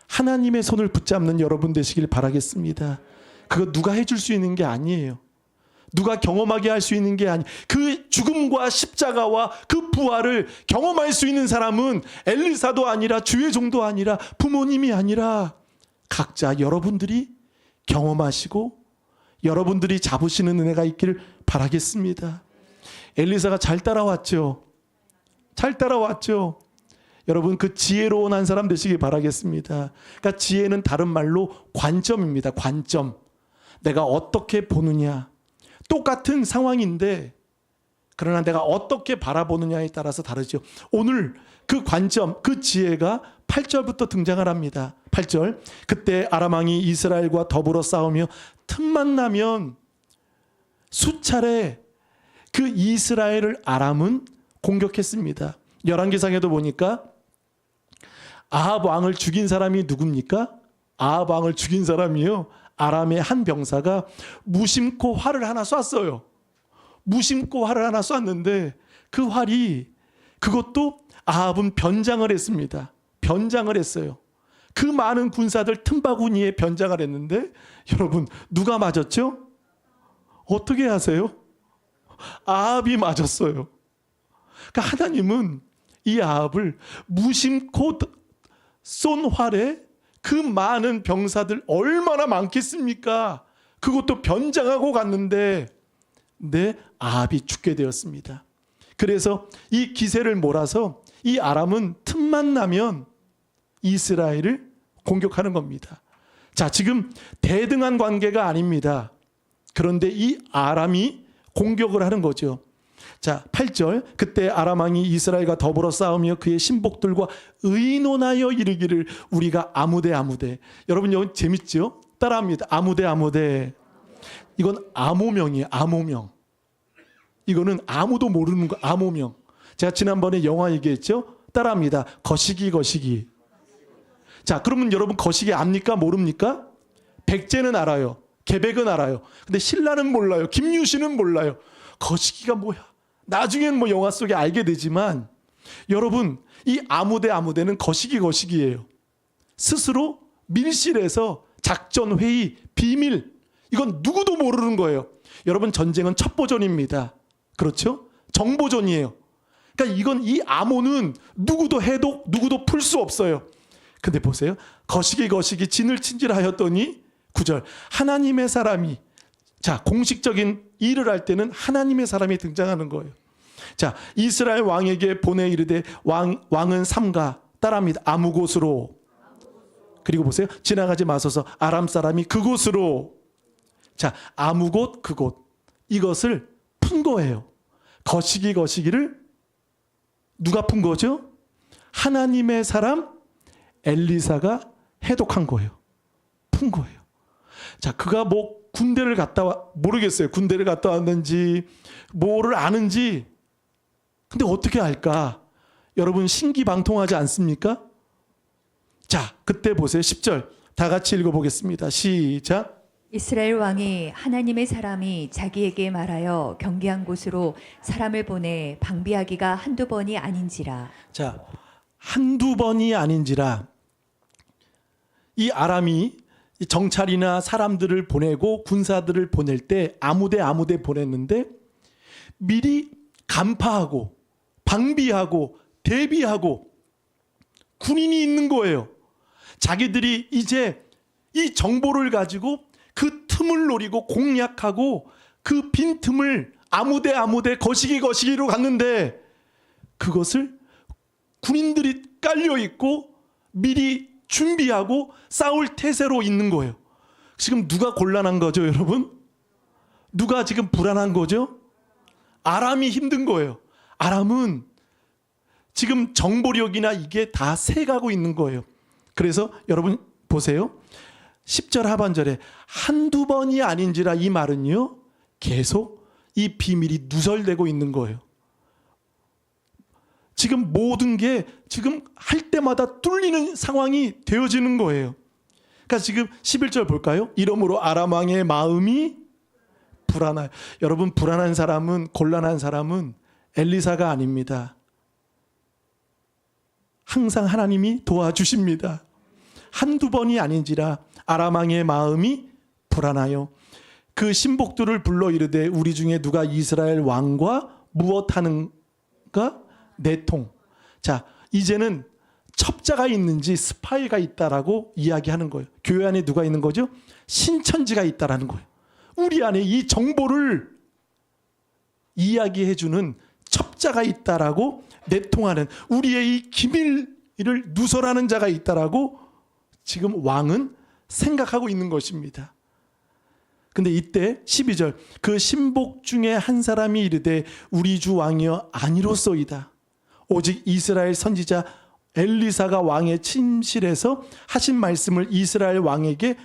하나님의 손을 붙잡는 여러분 되시길 바라겠습니다. 그거 누가 해줄 수 있는 게 아니에요. 누가 경험하게 할 수 있는 게 아니. 그 죽음과 십자가와 그 부활을 경험할 수 있는 사람은 엘리사도 아니라 주의 종도 아니라 부모님이 아니라 각자 여러분들이 경험하시고 여러분들이 잡으시는 은혜가 있기를 바라겠습니다. 엘리사가 잘 따라왔죠. 잘 따라왔죠. 여러분 그 지혜로운 한 사람 되시기 바라겠습니다. 그러니까 지혜는 다른 말로 관점입니다. 관점. 내가 어떻게 보느냐. 똑같은 상황인데 그러나 내가 어떻게 바라보느냐에 따라서 다르죠. 오늘 그 관점, 그 지혜가 8절부터 등장을 합니다. 8절. 그때 아람 왕이 이스라엘과 더불어 싸우며 틈만 나면 수차례 그 이스라엘을 아람은 공격했습니다. 열왕기상에도 보니까 아합 왕을 죽인 사람이 누굽니까? 아합 왕을 죽인 사람이요. 아람의 한 병사가 무심코 활을 하나 쐈어요. 무심코 활을 하나 쐈는데 그 활이 그것도 아합은 변장을 했습니다. 변장을 했어요. 그 많은 군사들 틈바구니에 변장을 했는데 여러분 누가 맞았죠? 어떻게 하세요? 아합이 맞았어요. 그러니까 하나님은 이 아합을 무심코 쏜 활에 그 많은 병사들 얼마나 많겠습니까? 그것도 변장하고 갔는데 아합이 죽게 되었습니다. 그래서 이 기세를 몰아서 이 아람은 틈만 나면 이스라엘을 공격하는 겁니다. 자, 지금 대등한 관계가 아닙니다. 그런데 이 아람이 공격을 하는 거죠. 자, 8절. 그때 아람 왕이 이스라엘과 더불어 싸우며 그의 신복들과 의논하여 이르기를 우리가 아무데 아무데. 여러분 여기 재밌죠? 따라합니다. 아무데 아무데. 이건 암호명이에요. 암호명. 이거는 아무도 모르는 거 암호명. 제가 지난번에 영화 얘기했죠? 따라합니다. 거시기 거시기. 자, 그러면 여러분 거시기 압니까? 모릅니까? 백제는 알아요. 계백은 알아요. 근데 신라는 몰라요. 김유신은 몰라요. 거시기가 뭐야? 나중에는 뭐 영화 속에 알게 되지만 여러분 이 아무데 아무데는 거시기 거시기예요. 스스로 밀실에서 작전 회의 비밀 이건 누구도 모르는 거예요. 여러분 전쟁은 첩보전입니다. 그렇죠? 정보전이에요. 그러니까 이건 이 암호는 누구도 해독 누구도 풀 수 없어요. 근데 보세요. 거시기 거시기 진을 친질하였더니 9절 하나님의 사람이 자 공식적인 일을 할 때는 하나님의 사람이 등장하는 거예요. 자 이스라엘 왕에게 보내 이르되 왕은 삼가 따라합니다. 아무 곳으로 그리고 보세요. 지나가지 마소서 아람 사람이 그곳으로 자 아무 곳 그곳 이것을 푼 거예요. 거시기 거시기를 누가 푼 거죠? 하나님의 사람 엘리사가 해독한 거예요. 푼 거예요. 자 그가 뭐 군대를 갔다 와 모르겠어요. 군대를 갔다 왔는지 뭐를 아는지 근데 어떻게 알까? 여러분 신기방통하지 않습니까? 자 그때 보세요. 10절 다 같이 읽어보겠습니다. 시작. 이스라엘 왕이 하나님의 사람이 자기에게 말하여 경계한 곳으로 사람을 보내 방비하기가 한두 번이 아닌지라. 자 한두 번이 아닌지라 이 아람이 정찰이나 사람들을 보내고 군사들을 보낼 때 아무데 보냈는데 미리 간파하고 방비하고 대비하고 군인이 있는 거예요. 자기들이 이제 이 정보를 가지고 그 틈을 노리고 공략하고 그 빈틈을 아무데 거시기로 갔는데 그것을 군인들이 깔려 있고 미리 준비하고 싸울 태세로 있는 거예요. 지금 누가 곤란한 거죠, 여러분? 누가 지금 불안한 거죠? 아람이 힘든 거예요. 아람은 지금 정보력이나 이게 다 새가고 있는 거예요. 그래서 여러분 보세요. 10절 하반절에 한두 번이 아닌지라 이 말은요. 계속 이 비밀이 누설되고 있는 거예요. 지금 모든 게 지금 할 때마다 뚫리는 상황이 되어지는 거예요. 그러니까 지금 11절 볼까요? 이러므로 아람 왕의 마음이 불안해요. 여러분 불안한 사람은 곤란한 사람은 엘리사가 아닙니다. 항상 하나님이 도와주십니다. 한두 번이 아닌지라 아람 왕의 마음이 불안하여 그 신복들을 불러 이르되 우리 중에 누가 이스라엘 왕과 무엇하는가? 내통. 자, 이제는 첩자가 있는지 스파이가 있다라고 이야기하는 거예요. 교회 안에 누가 있는 거죠? 신천지가 있다라는 거예요. 우리 안에 이 정보를 이야기해주는 첩자가 있다라고 내통하는 우리의 이 기밀을 누설하는 자가 있다라고 지금 왕은 생각하고 있는 것입니다. 근데 이때 12절 그 신복 중에 한 사람이 이르되 우리 주 왕이여 아니로소이다. 오직 이스라엘 선지자 엘리사가 왕의 침실에서 하신 말씀을 이스라엘 왕에게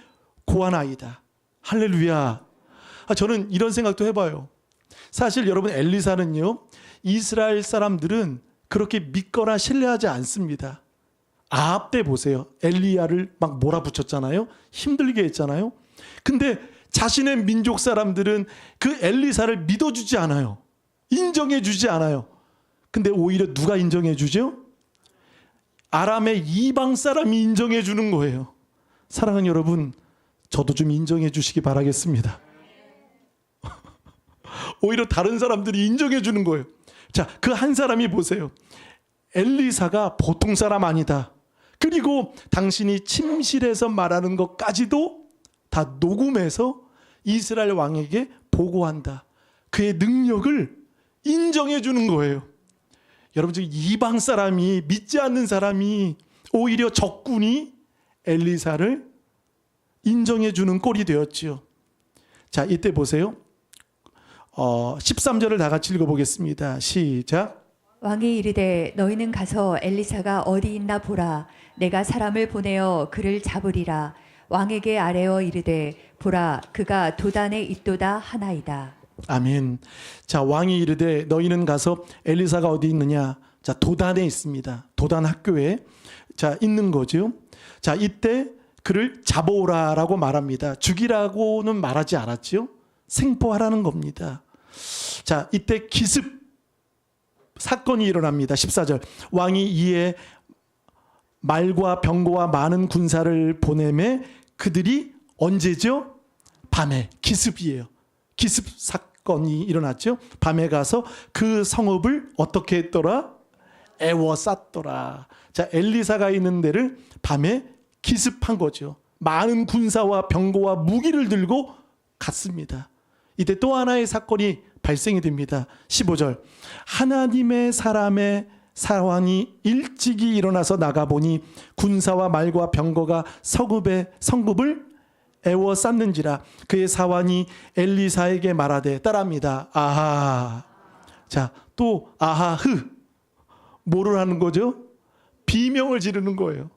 고하나이다. 할렐루야. 저는 이런 생각도 해봐요. 사실 여러분 엘리사는요, 이스라엘 사람들은 그렇게 믿거나 신뢰하지 않습니다. 아합 때 보세요. 엘리야를 막 몰아붙였잖아요. 힘들게 했잖아요. 근데 자신의 민족 사람들은 그 엘리사를 믿어주지 않아요. 인정해주지 않아요. 근데 오히려 누가 인정해주죠? 아람의 이방 사람이 인정해주는 거예요. 사랑하는 여러분, 저도 좀 인정해주시기 바라겠습니다. 오히려 다른 사람들이 인정해주는 거예요. 자, 그 한 사람이 보세요. 엘리사가 보통 사람 아니다. 그리고 당신이 침실에서 말하는 것까지도 다 녹음해서 이스라엘 왕에게 보고한다. 그의 능력을 인정해 주는 거예요. 여러분, 지금 이방 사람이, 믿지 않는 사람이 오히려 적군이 엘리사를 인정해 주는 꼴이 되었지요. 자, 이때 보세요. 13절을 다 같이 읽어보겠습니다. 시작. 왕이 이르되 너희는 가서 엘리사가 어디 있나 보라. 내가 사람을 보내어 그를 잡으리라. 왕에게 아뢰어 이르되 보라 그가 도단에 있도다 하나이다. 아멘. 자, 왕이 이르되 너희는 가서 엘리사가 어디 있느냐? 자, 도단에 있습니다. 도단 학교에 자 있는 거죠. 자, 이때 그를 잡아오라라고 말합니다. 죽이라고는 말하지 않았지요. 생포하라는 겁니다. 자, 이때 기습 사건이 일어납니다. 14절. 왕이 이에 말과 병거와 많은 군사를 보내매 그들이 언제죠? 밤에. 기습이에요. 기습 사건이 일어났죠. 밤에 가서 그 성읍을 어떻게 했더라? 애워쌌더라. 자, 엘리사가 있는 데를 밤에 기습한 거죠. 많은 군사와 병거와 무기를 들고 갔습니다. 이때 또 하나의 사건이 발생이 됩니다. 15절. 하나님의 사람의 사환이 일찍이 일어나서 나가보니 군사와 말과 병거가 성읍을 애워쌌는지라. 그의 사환이 엘리사에게 말하되 따라합니다. 아하. 자, 또 아하흐. 뭐를 하는 거죠? 비명을 지르는 거예요.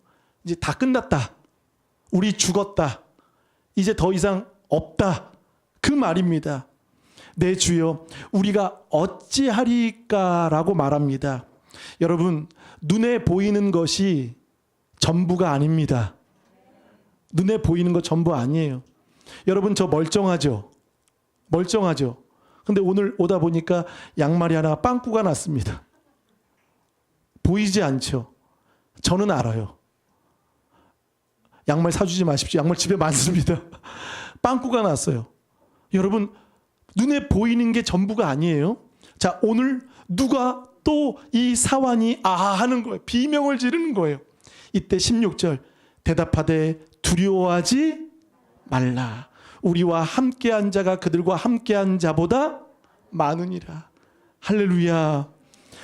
이제 다 끝났다. 우리 죽었다. 이제 더 이상 없다. 그 말입니다. 내 주여 우리가 어찌하리까라고 말합니다. 여러분, 눈에 보이는 것이 전부가 아닙니다. 눈에 보이는 것 전부 아니에요. 여러분, 저 멀쩡하죠? 멀쩡하죠? 근데 오늘 오다 보니까 양말이 하나 빵꾸가 났습니다. 보이지 않죠? 저는 알아요. 양말 사주지 마십시오. 양말 집에 많습니다. 빵꾸가 났어요. 여러분, 눈에 보이는 게 전부가 아니에요. 자, 오늘 누가 또 이 사환이 아하 하는 거예요. 비명을 지르는 거예요. 이때 16절. 대답하되 두려워하지 말라. 우리와 함께한 자가 그들과 함께한 자보다 많으니라. 할렐루야.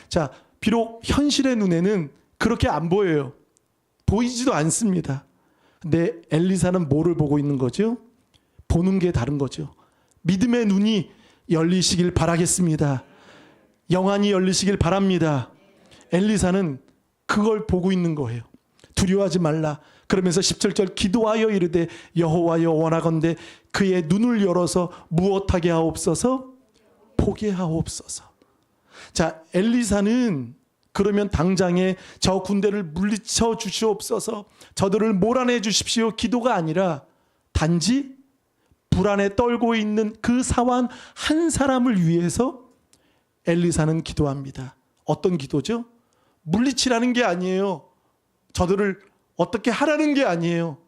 자, 비록 현실의 눈에는 그렇게 안 보여요. 보이지도 않습니다. 근데 엘리사는 뭐를 보고 있는 거죠? 보는 게 다른 거죠. 믿음의 눈이 열리시길 바라겠습니다. 영안이 열리시길 바랍니다. 엘리사는 그걸 보고 있는 거예요. 두려워하지 말라. 그러면서 17절 기도하여 이르되 여호와여 원하건대 그의 눈을 열어서 무엇하게 하옵소서? 보게 하옵소서. 자, 엘리사는 그러면 당장에 저 군대를 물리쳐 주시옵소서, 저들을 몰아내 주십시오 기도가 아니라 단지 불안에 떨고 있는 그 사환 한 사람을 위해서 엘리사는 기도합니다. 어떤 기도죠? 물리치라는 게 아니에요. 저들을 어떻게 하라는 게 아니에요.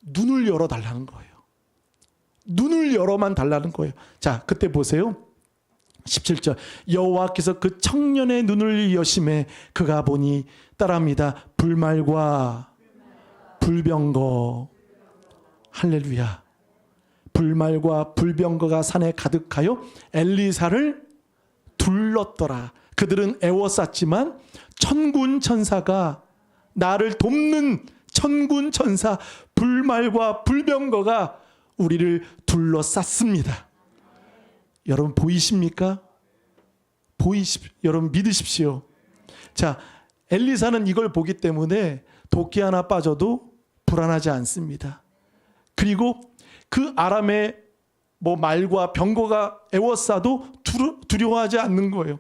눈을 열어달라는 거예요. 눈을 열어만 달라는 거예요. 자, 그때 보세요. 17절 여호와께서 그 청년의 눈을 여심해 그가 보니 따라합니다. 불말과 불병거. 할렐루야. 불말과 불병거가 산에 가득하여 엘리사를 둘렀더라. 그들은 애워쌌지만 천군 천사가 나를 돕는 천군 천사 불말과 불병거가 우리를 둘러쌌습니다. 여러분 보이십니까? 여러분 믿으십시오. 자, 엘리사는 이걸 보기 때문에 도끼 하나 빠져도 불안하지 않습니다. 그리고 그 아람의 말과 병거가 애워싸도 두려워하지 않는 거예요.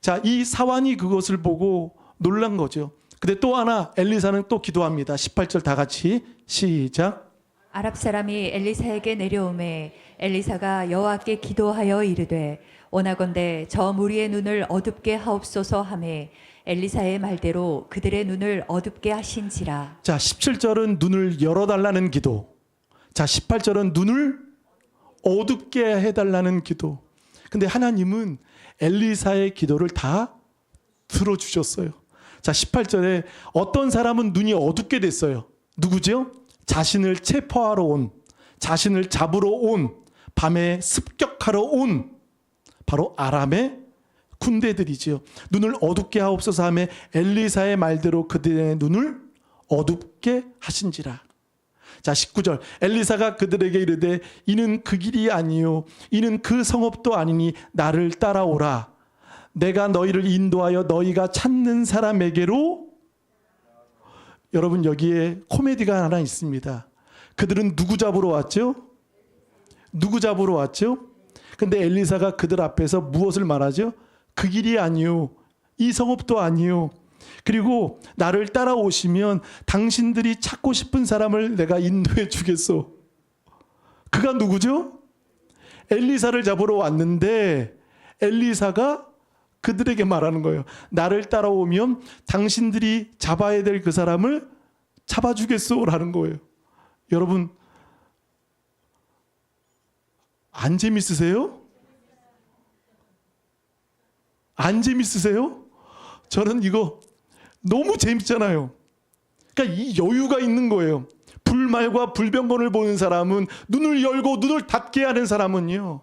자, 이 사환이 그것을 보고 놀란 거죠. 근데 또 하나 엘리사는 또 기도합니다. 18절 다 같이 시작. 아랍 사람이 엘리사에게 내려오매 엘리사가 여호와께 기도하여 이르되 원하건대 저 무리의 눈을 어둡게 하옵소서 하매 엘리사의 말대로 그들의 눈을 어둡게 하신지라. 자, 17절은 눈을 열어달라는 기도. 자, 18절은 눈을 어둡게 해달라는 기도. 근데 하나님은 엘리사의 기도를 다 들어주셨어요. 자, 18절에 어떤 사람은 눈이 어둡게 됐어요. 누구죠? 자신을 체포하러 온, 자신을 잡으러 온, 밤에 습격하러 온 바로 아람의 군대들이지요. 눈을 어둡게 하옵소서 하며 엘리사의 말대로 그들의 눈을 어둡게 하신지라. 자, 19절 엘리사가 그들에게 이르되 이는 그 길이 아니요 이는 그 성읍도 아니니 나를 따라오라. 내가 너희를 인도하여 너희가 찾는 사람에게로. 여러분 여기에 코미디가 하나 있습니다. 그들은 누구 잡으러 왔죠? 누구 잡으러 왔죠? 근데 엘리사가 그들 앞에서 무엇을 말하죠? 그 길이 아니요 이 성읍도 아니요 그리고 나를 따라오시면 당신들이 찾고 싶은 사람을 내가 인도해 주겠소. 그가 누구죠? 엘리사를 잡으러 왔는데 엘리사가 그들에게 말하는 거예요. 나를 따라오면 당신들이 잡아야 될 그 사람을 잡아주겠소라는 거예요. 여러분 안 재밌으세요? 안 재밌으세요? 저는 이거 너무 재밌잖아요. 그러니까 이 여유가 있는 거예요. 불말과 불병건을 보는 사람은 눈을 열고 눈을 닫게 하는 사람은요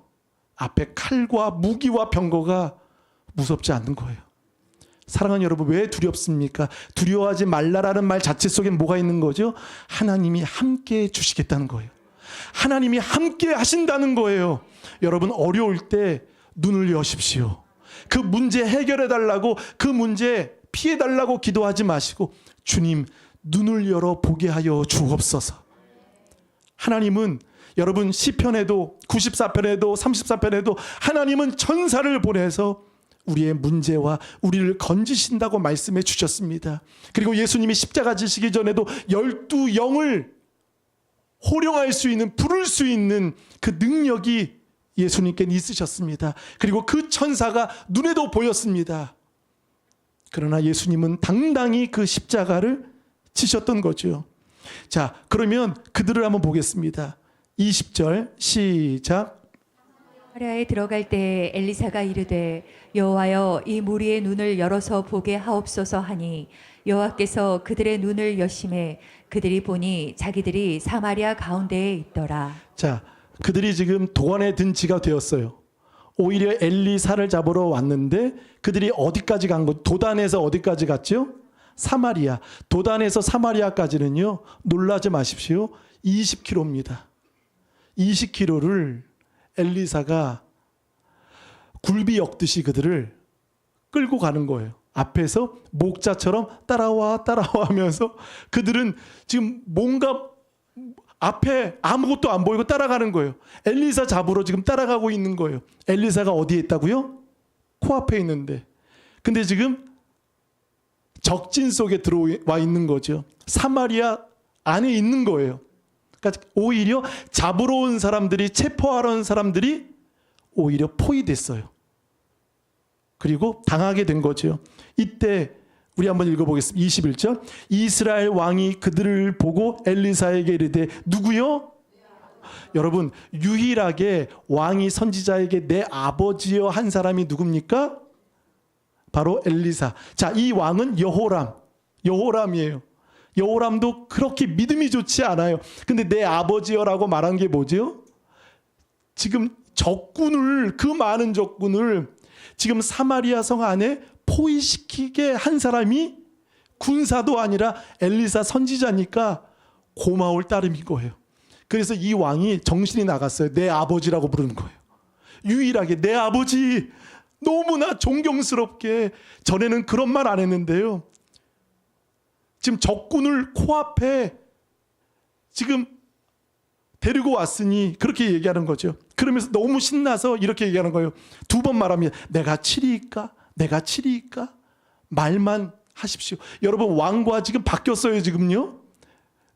앞에 칼과 무기와 병거가 무섭지 않는 거예요. 사랑하는 여러분 왜 두렵습니까? 두려워하지 말라라는 말 자체 속에 뭐가 있는 거죠? 하나님이 함께 주시겠다는 거예요. 하나님이 함께 하신다는 거예요. 여러분 어려울 때 눈을 여십시오. 그 문제 해결해 달라고 그 문제 피해 달라고 기도하지 마시고 주님 눈을 열어 보게 하여 주옵소서. 하나님은 여러분 시편에도 94편에도 34편에도 하나님은 천사를 보내서 우리의 문제와 우리를 건지신다고 말씀해 주셨습니다. 그리고 예수님이 십자가 지시기 전에도 12영을 호령할 수 있는 부를 수 있는 그 능력이 예수님께 있으셨습니다. 그리고 그 천사가 눈에도 보였습니다. 그러나 예수님은 당당히 그 십자가를 지셨던 거죠. 자, 그러면 그들을 한번 보겠습니다. 20절 시작. 사마리아에 들어갈 때 엘리사가 이르되 여호와여 이 무리의 눈을 열어서 보게 하옵소서 하니 여호와께서 그들의 눈을 여심해 그들이 보니 자기들이 사마리아 가운데에 있더라. 자, 그들이 지금 도관에 든 지가 되었어요. 오히려 엘리사를 잡으러 왔는데 그들이 어디까지 간 거? 도단에서 어디까지 갔죠? 사마리아. 도단에서 사마리아까지는요. 놀라지 마십시오. 20km입니다. 20km를 엘리사가 굴비 엮듯이 그들을 끌고 가는 거예요. 앞에서 목자처럼 따라와 하면서 그들은 지금 뭔가 앞에 아무것도 안 보이고 따라가는 거예요. 엘리사 잡으러 지금 따라가고 있는 거예요. 엘리사가 어디에 있다고요? 코앞에 있는데. 근데 지금 적진 속에 들어와 있는 거죠. 사마리아 안에 있는 거예요. 그러니까 오히려 잡으러 온 사람들이 체포하러 온 사람들이 오히려 포위됐어요. 그리고 당하게 된 거죠. 이때 우리 한번 읽어보겠습니다. 21절. 이스라엘 왕이 그들을 보고 엘리사에게 이르되 누구요? 여러분, 유일하게 왕이 선지자에게 내 아버지여 한 사람이 누굽니까? 바로 엘리사. 자, 이 왕은 여호람이에요. 여호람도 그렇게 믿음이 좋지 않아요. 근데 내 아버지여라고 말한 게 뭐죠? 지금 그 많은 적군을 지금 사마리아 성 안에 포위시키게 한 사람이 군사도 아니라 엘리사 선지자니까 고마울 따름인 거예요. 그래서 이 왕이 정신이 나갔어요. 내 아버지라고 부르는 거예요. 유일하게 내 아버지, 너무나 존경스럽게. 전에는 그런 말 안 했는데요. 지금 적군을 코앞에 지금 데리고 왔으니 그렇게 얘기하는 거죠. 그러면서 너무 신나서 이렇게 얘기하는 거예요. 2번 말합니다. 내가 치리이까? 내가 치리이까? 말만 하십시오. 여러분, 왕과 지금 바뀌었어요. 지금요.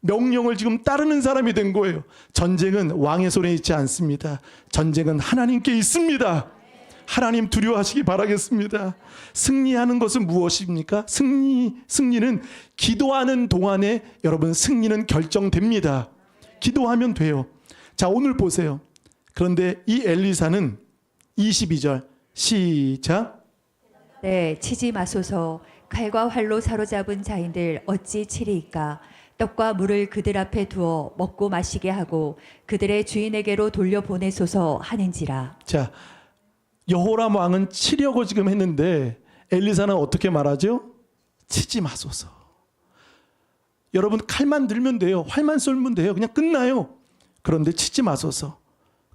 명령을 지금 따르는 사람이 된 거예요. 전쟁은 왕의 손에 있지 않습니다. 전쟁은 하나님께 있습니다. 하나님 두려워하시기 바라겠습니다. 승리하는 것은 무엇입니까? 승리는 기도하는 동안에 여러분 승리는 결정됩니다. 기도하면 돼요. 자, 오늘 보세요. 그런데 이 엘리사는 22절 시작. 네, 치지 마소서. 칼과 활로 사로잡은 자인들 어찌 치리이까? 떡과 물을 그들 앞에 두어 먹고 마시게 하고 그들의 주인에게로 돌려보내소서 하는지라. 자, 여호람 왕은 치려고 지금 했는데 엘리사는 어떻게 말하죠? 치지 마소서. 여러분, 칼만 들면 돼요. 활만 쏠면 돼요. 그냥 끝나요. 그런데 치지 마소서.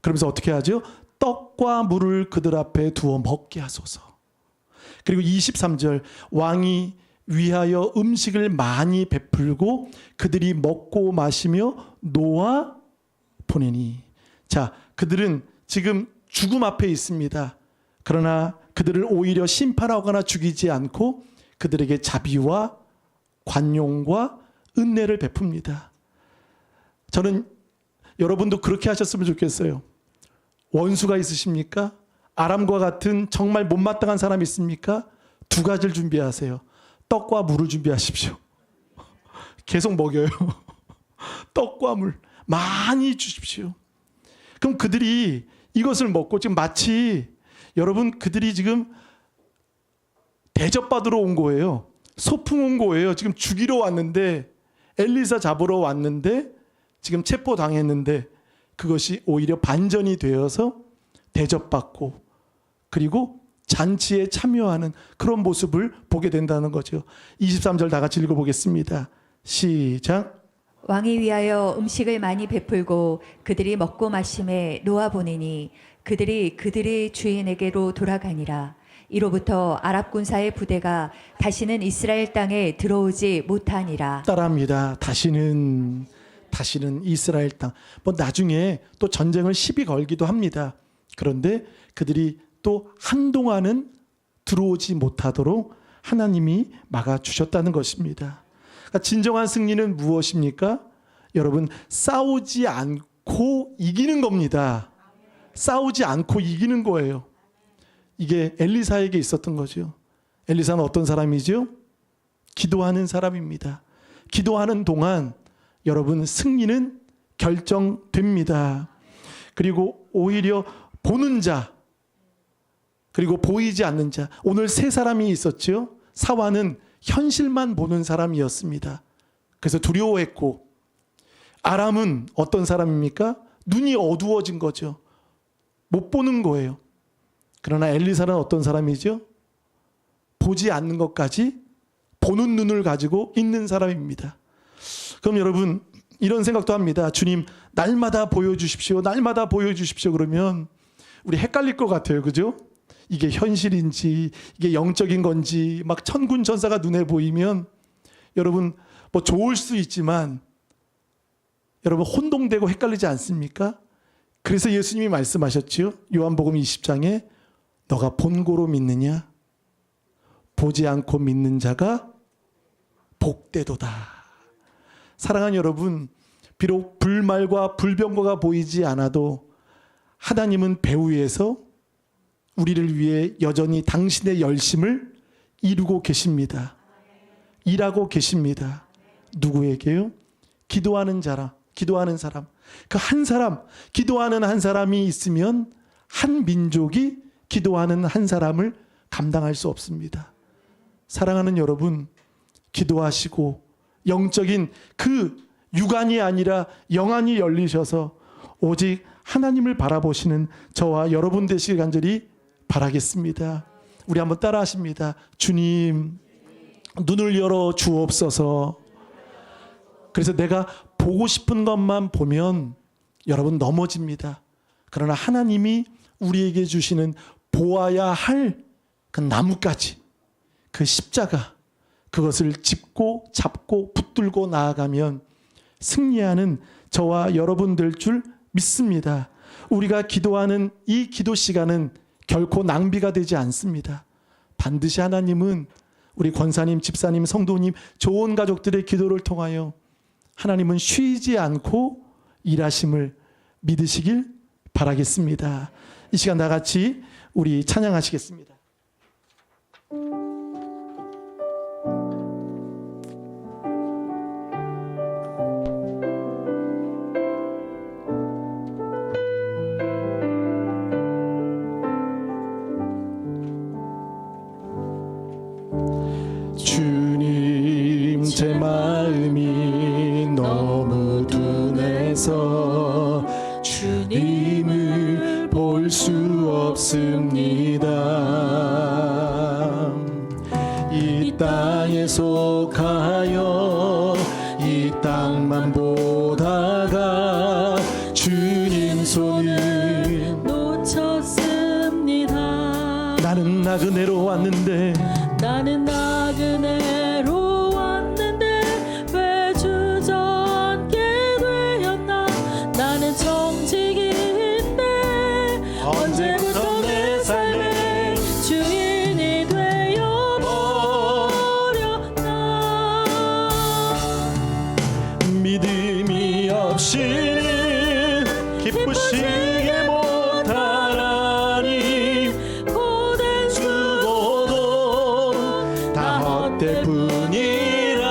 그러면서 어떻게 하죠? 떡과 물을 그들 앞에 두어 먹게 하소서. 그리고 23절 왕이 위하여 음식을 많이 베풀고 그들이 먹고 마시며 놓아 보내니. 자, 그들은 지금 죽음 앞에 있습니다. 그러나 그들을 오히려 심판하거나 죽이지 않고 그들에게 자비와 관용과 은혜를 베풉니다. 저는 여러분도 그렇게 하셨으면 좋겠어요. 원수가 있으십니까? 아람과 같은 정말 못마땅한 사람이 있습니까? 2가지를 준비하세요. 떡과 물을 준비하십시오. 계속 먹여요. 떡과 물 많이 주십시오. 그럼 그들이 이것을 먹고 지금 마치 여러분 그들이 지금 대접받으러 온 거예요. 소풍 온 거예요. 지금 죽이러 왔는데 엘리사 잡으러 왔는데 지금 체포당했는데 그것이 오히려 반전이 되어서 대접받고 그리고 잔치에 참여하는 그런 모습을 보게 된다는 거죠. 23절 다 같이 읽어보겠습니다. 시작. 왕이 위하여 음식을 많이 베풀고 그들이 먹고 마심에 놓아 보내니 그들이 그들의 주인에게로 돌아가니라. 이로부터 아랍 군사의 부대가 다시는 이스라엘 땅에 들어오지 못하니라. 따라합니다. 다시는 이스라엘 땅. 뭐 나중에 또 전쟁을 시비 걸기도 합니다. 그런데 그들이 또 한동안은 들어오지 못하도록 하나님이 막아주셨다는 것입니다. 그러니까 진정한 승리는 무엇입니까? 여러분, 싸우지 않고 이기는 겁니다. 싸우지 않고 이기는 거예요. 이게 엘리사에게 있었던 거죠. 엘리사는 어떤 사람이죠? 기도하는 사람입니다. 기도하는 동안 여러분 승리는 결정됩니다. 그리고 오히려 보는 자 그리고 보이지 않는 자, 오늘 3사람이 있었죠. 사화는 현실만 보는 사람이었습니다. 그래서 두려워했고, 아람은 어떤 사람입니까? 눈이 어두워진 거죠. 못 보는 거예요. 그러나 엘리사는 어떤 사람이죠? 보지 않는 것까지 보는 눈을 가지고 있는 사람입니다. 그럼 여러분 이런 생각도 합니다. 주님, 날마다 보여주십시오. 날마다 보여주십시오. 그러면 우리 헷갈릴 것 같아요. 그죠? 이게 현실인지 이게 영적인 건지 막 천군 천사가 눈에 보이면 여러분 뭐 좋을 수 있지만 여러분 혼동되고 헷갈리지 않습니까? 그래서 예수님이 말씀하셨죠. 요한복음 20장에 너가 본고로 믿느냐? 보지 않고 믿는 자가 복되도다. 사랑하는 여러분, 비록 불말과 불병거가 보이지 않아도 하나님은 배후에서 우리를 위해 여전히 당신의 열심을 이루고 계십니다. 일하고 계십니다. 누구에게요? 기도하는 자라. 기도하는 사람, 그 한 사람, 기도하는 한 사람이 있으면 한 민족이 기도하는 한 사람을 감당할 수 없습니다. 사랑하는 여러분, 기도하시고 영적인 그 육안이 아니라 영안이 열리셔서 오직 하나님을 바라보시는 저와 여러분 되시길 간절히 바라겠습니다. 우리 한번 따라 하십니다. 주님, 눈을 열어 주옵소서. 그래서 내가 보고 싶은 것만 보면 여러분 넘어집니다. 그러나 하나님이 우리에게 주시는 보아야 할 그 나뭇가지, 그 십자가, 그것을 짚고 잡고 붙들고 나아가면 승리하는 저와 여러분 될 줄 믿습니다. 우리가 기도하는 이 기도 시간은 결코 낭비가 되지 않습니다. 반드시 하나님은 우리 권사님, 집사님, 성도님, 좋은 가족들의 기도를 통하여 하나님은 쉬지 않고 일하심을 믿으시길 바라겠습니다. 이 시간 다 같이 우리 찬양하시겠습니다. 주님, 제 마음이 너무 둔해서 주님을 볼 수 없습니다. 이 땅에 속하여 이 땅만 보다가 주님 손을 놓쳤습니다. 나는 나그네로 왔는데 나는 나그네로 왔는데 왜 주저앉게 되었나. 나는 정직인데 언제부터 내 삶의 주인이 되어버렸나. 믿음이 없이는 기쁘시게 못하나니 고된 수고도 다 헛되뿐이라.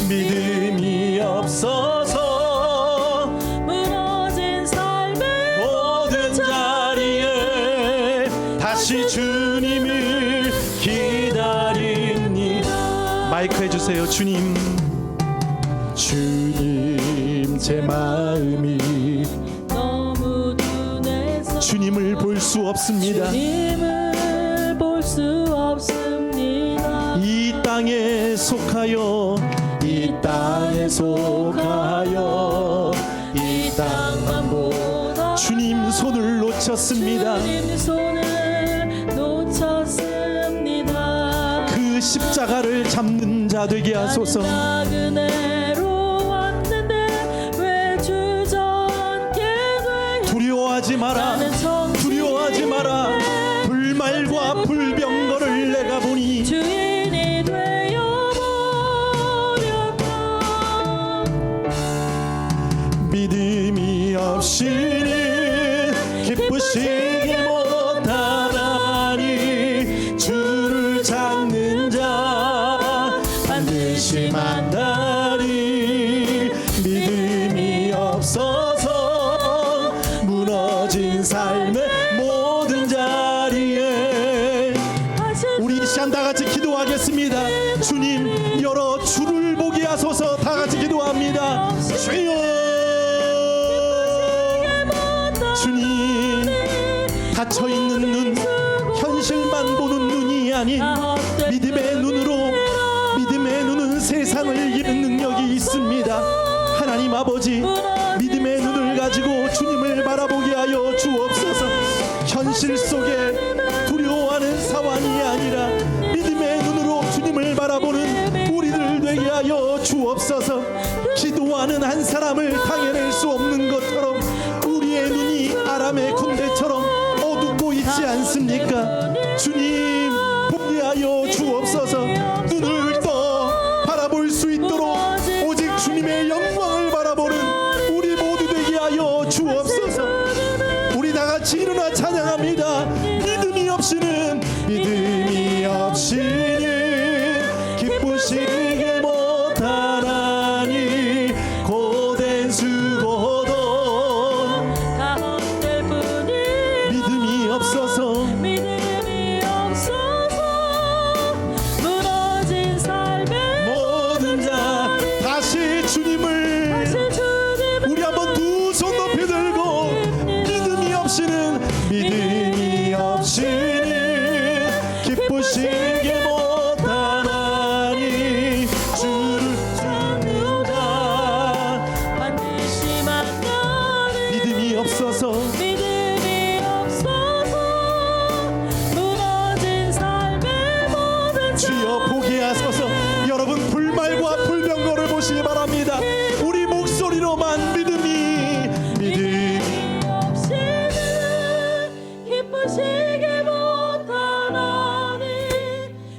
믿음이 없어서 무너진 삶의 모든 자리에 다시 주님을 기다립니다. 마이크 해주세요. 주님, 주님, 제 마음이 너무 둔해서 주님을 볼 수 없습니다. 주님을 볼 수 없습니다. 이 땅에 속하여 이 땅에 속하여 이 땅만 보다 주님 손을 놓쳤습니다. 주님 손을 놓쳤습니다. 그 십자가를 잡는 자 되게 하소서. 나그네로 왔는데 왜 주저앉게 되었나. 두려워하지 마라, 두려워하지 마라. 불말과 불병거를 내가 보니 주인이 되어버렸다. 믿음이 없이는 기쁘시게 못하나니 주를 찾는 자 반드시 만나리. 믿음이 없어서 무너진 삶의 모든 자리에 우리 이 시간 다 같이 기도하겠습니다. 주님, 여러 주를 보게 하소서. 다 같이 기도합니다. 주여, 주님, 닫혀있는 눈, 현실만 보는 눈이 아닌 믿음의 눈으로, 믿음의 눈은 세상을 이기는 능력이 있습니다. 하나님 아버지, 믿음의 눈을 가지고 주님을 바라보게 하여 주옵소서. 현실 속에 두려워하는 상황이 아니라 믿음의 눈으로 주님을 바라보는 우리들 되게 하여 주옵소서. 기도하는 한 사람을 당해낼 수 없는 것처럼 우리의 눈이 아람의 군대처럼 어둡고 있지 않습니까? 주님, 보게 하여 주옵소서. 눈을 떠 바라볼 수 있도록 오직 주님의 영광을 바라보는 우리 모두 되게 하여 주옵소서. 우리 다 같이 일어나 찬양합니다. 믿음이 없이는 기쁘시게 못하나니 고된 도우시기 바랍니다. 우리 목소리로만 믿음이 없이는 기쁘시게 못하나니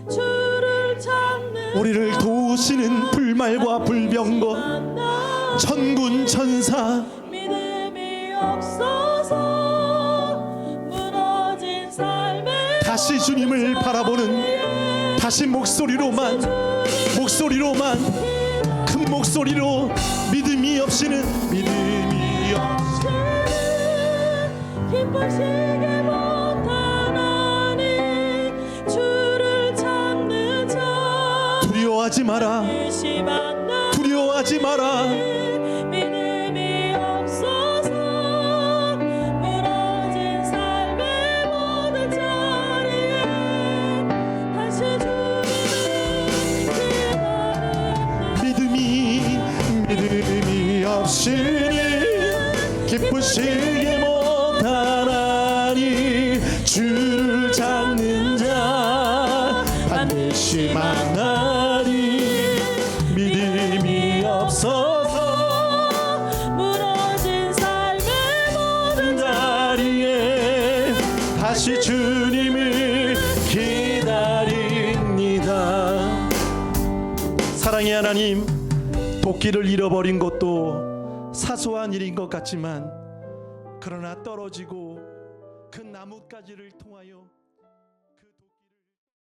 주를 찾는 우리를 도우시는 불말과 불병거 만나 천군 천사 믿음이 없어서 무너진 삶에 다시 주님을 바라보는 다시 목소리로만 큰 목소리로 믿음이 없이는 기쁘시게 못하나니 주를 찾는 자 두려워하지 마라 다시 만나 두려워하지 마라 믿음이 없어서 무너진 삶의 모든 자리에 다시 주님을 믿음이 없이는 기쁘시게 못하나니 주를 찾는 자 반드시 만나리 믿음이 없어서 무너진 삶의 모든 자리에 다시 주님을 기다립니다. 사랑의 하나님, 도끼를 잃어버린 것도 사소한 일인 것 같지만 그러나 떨어지고 그 나뭇가지를 통하여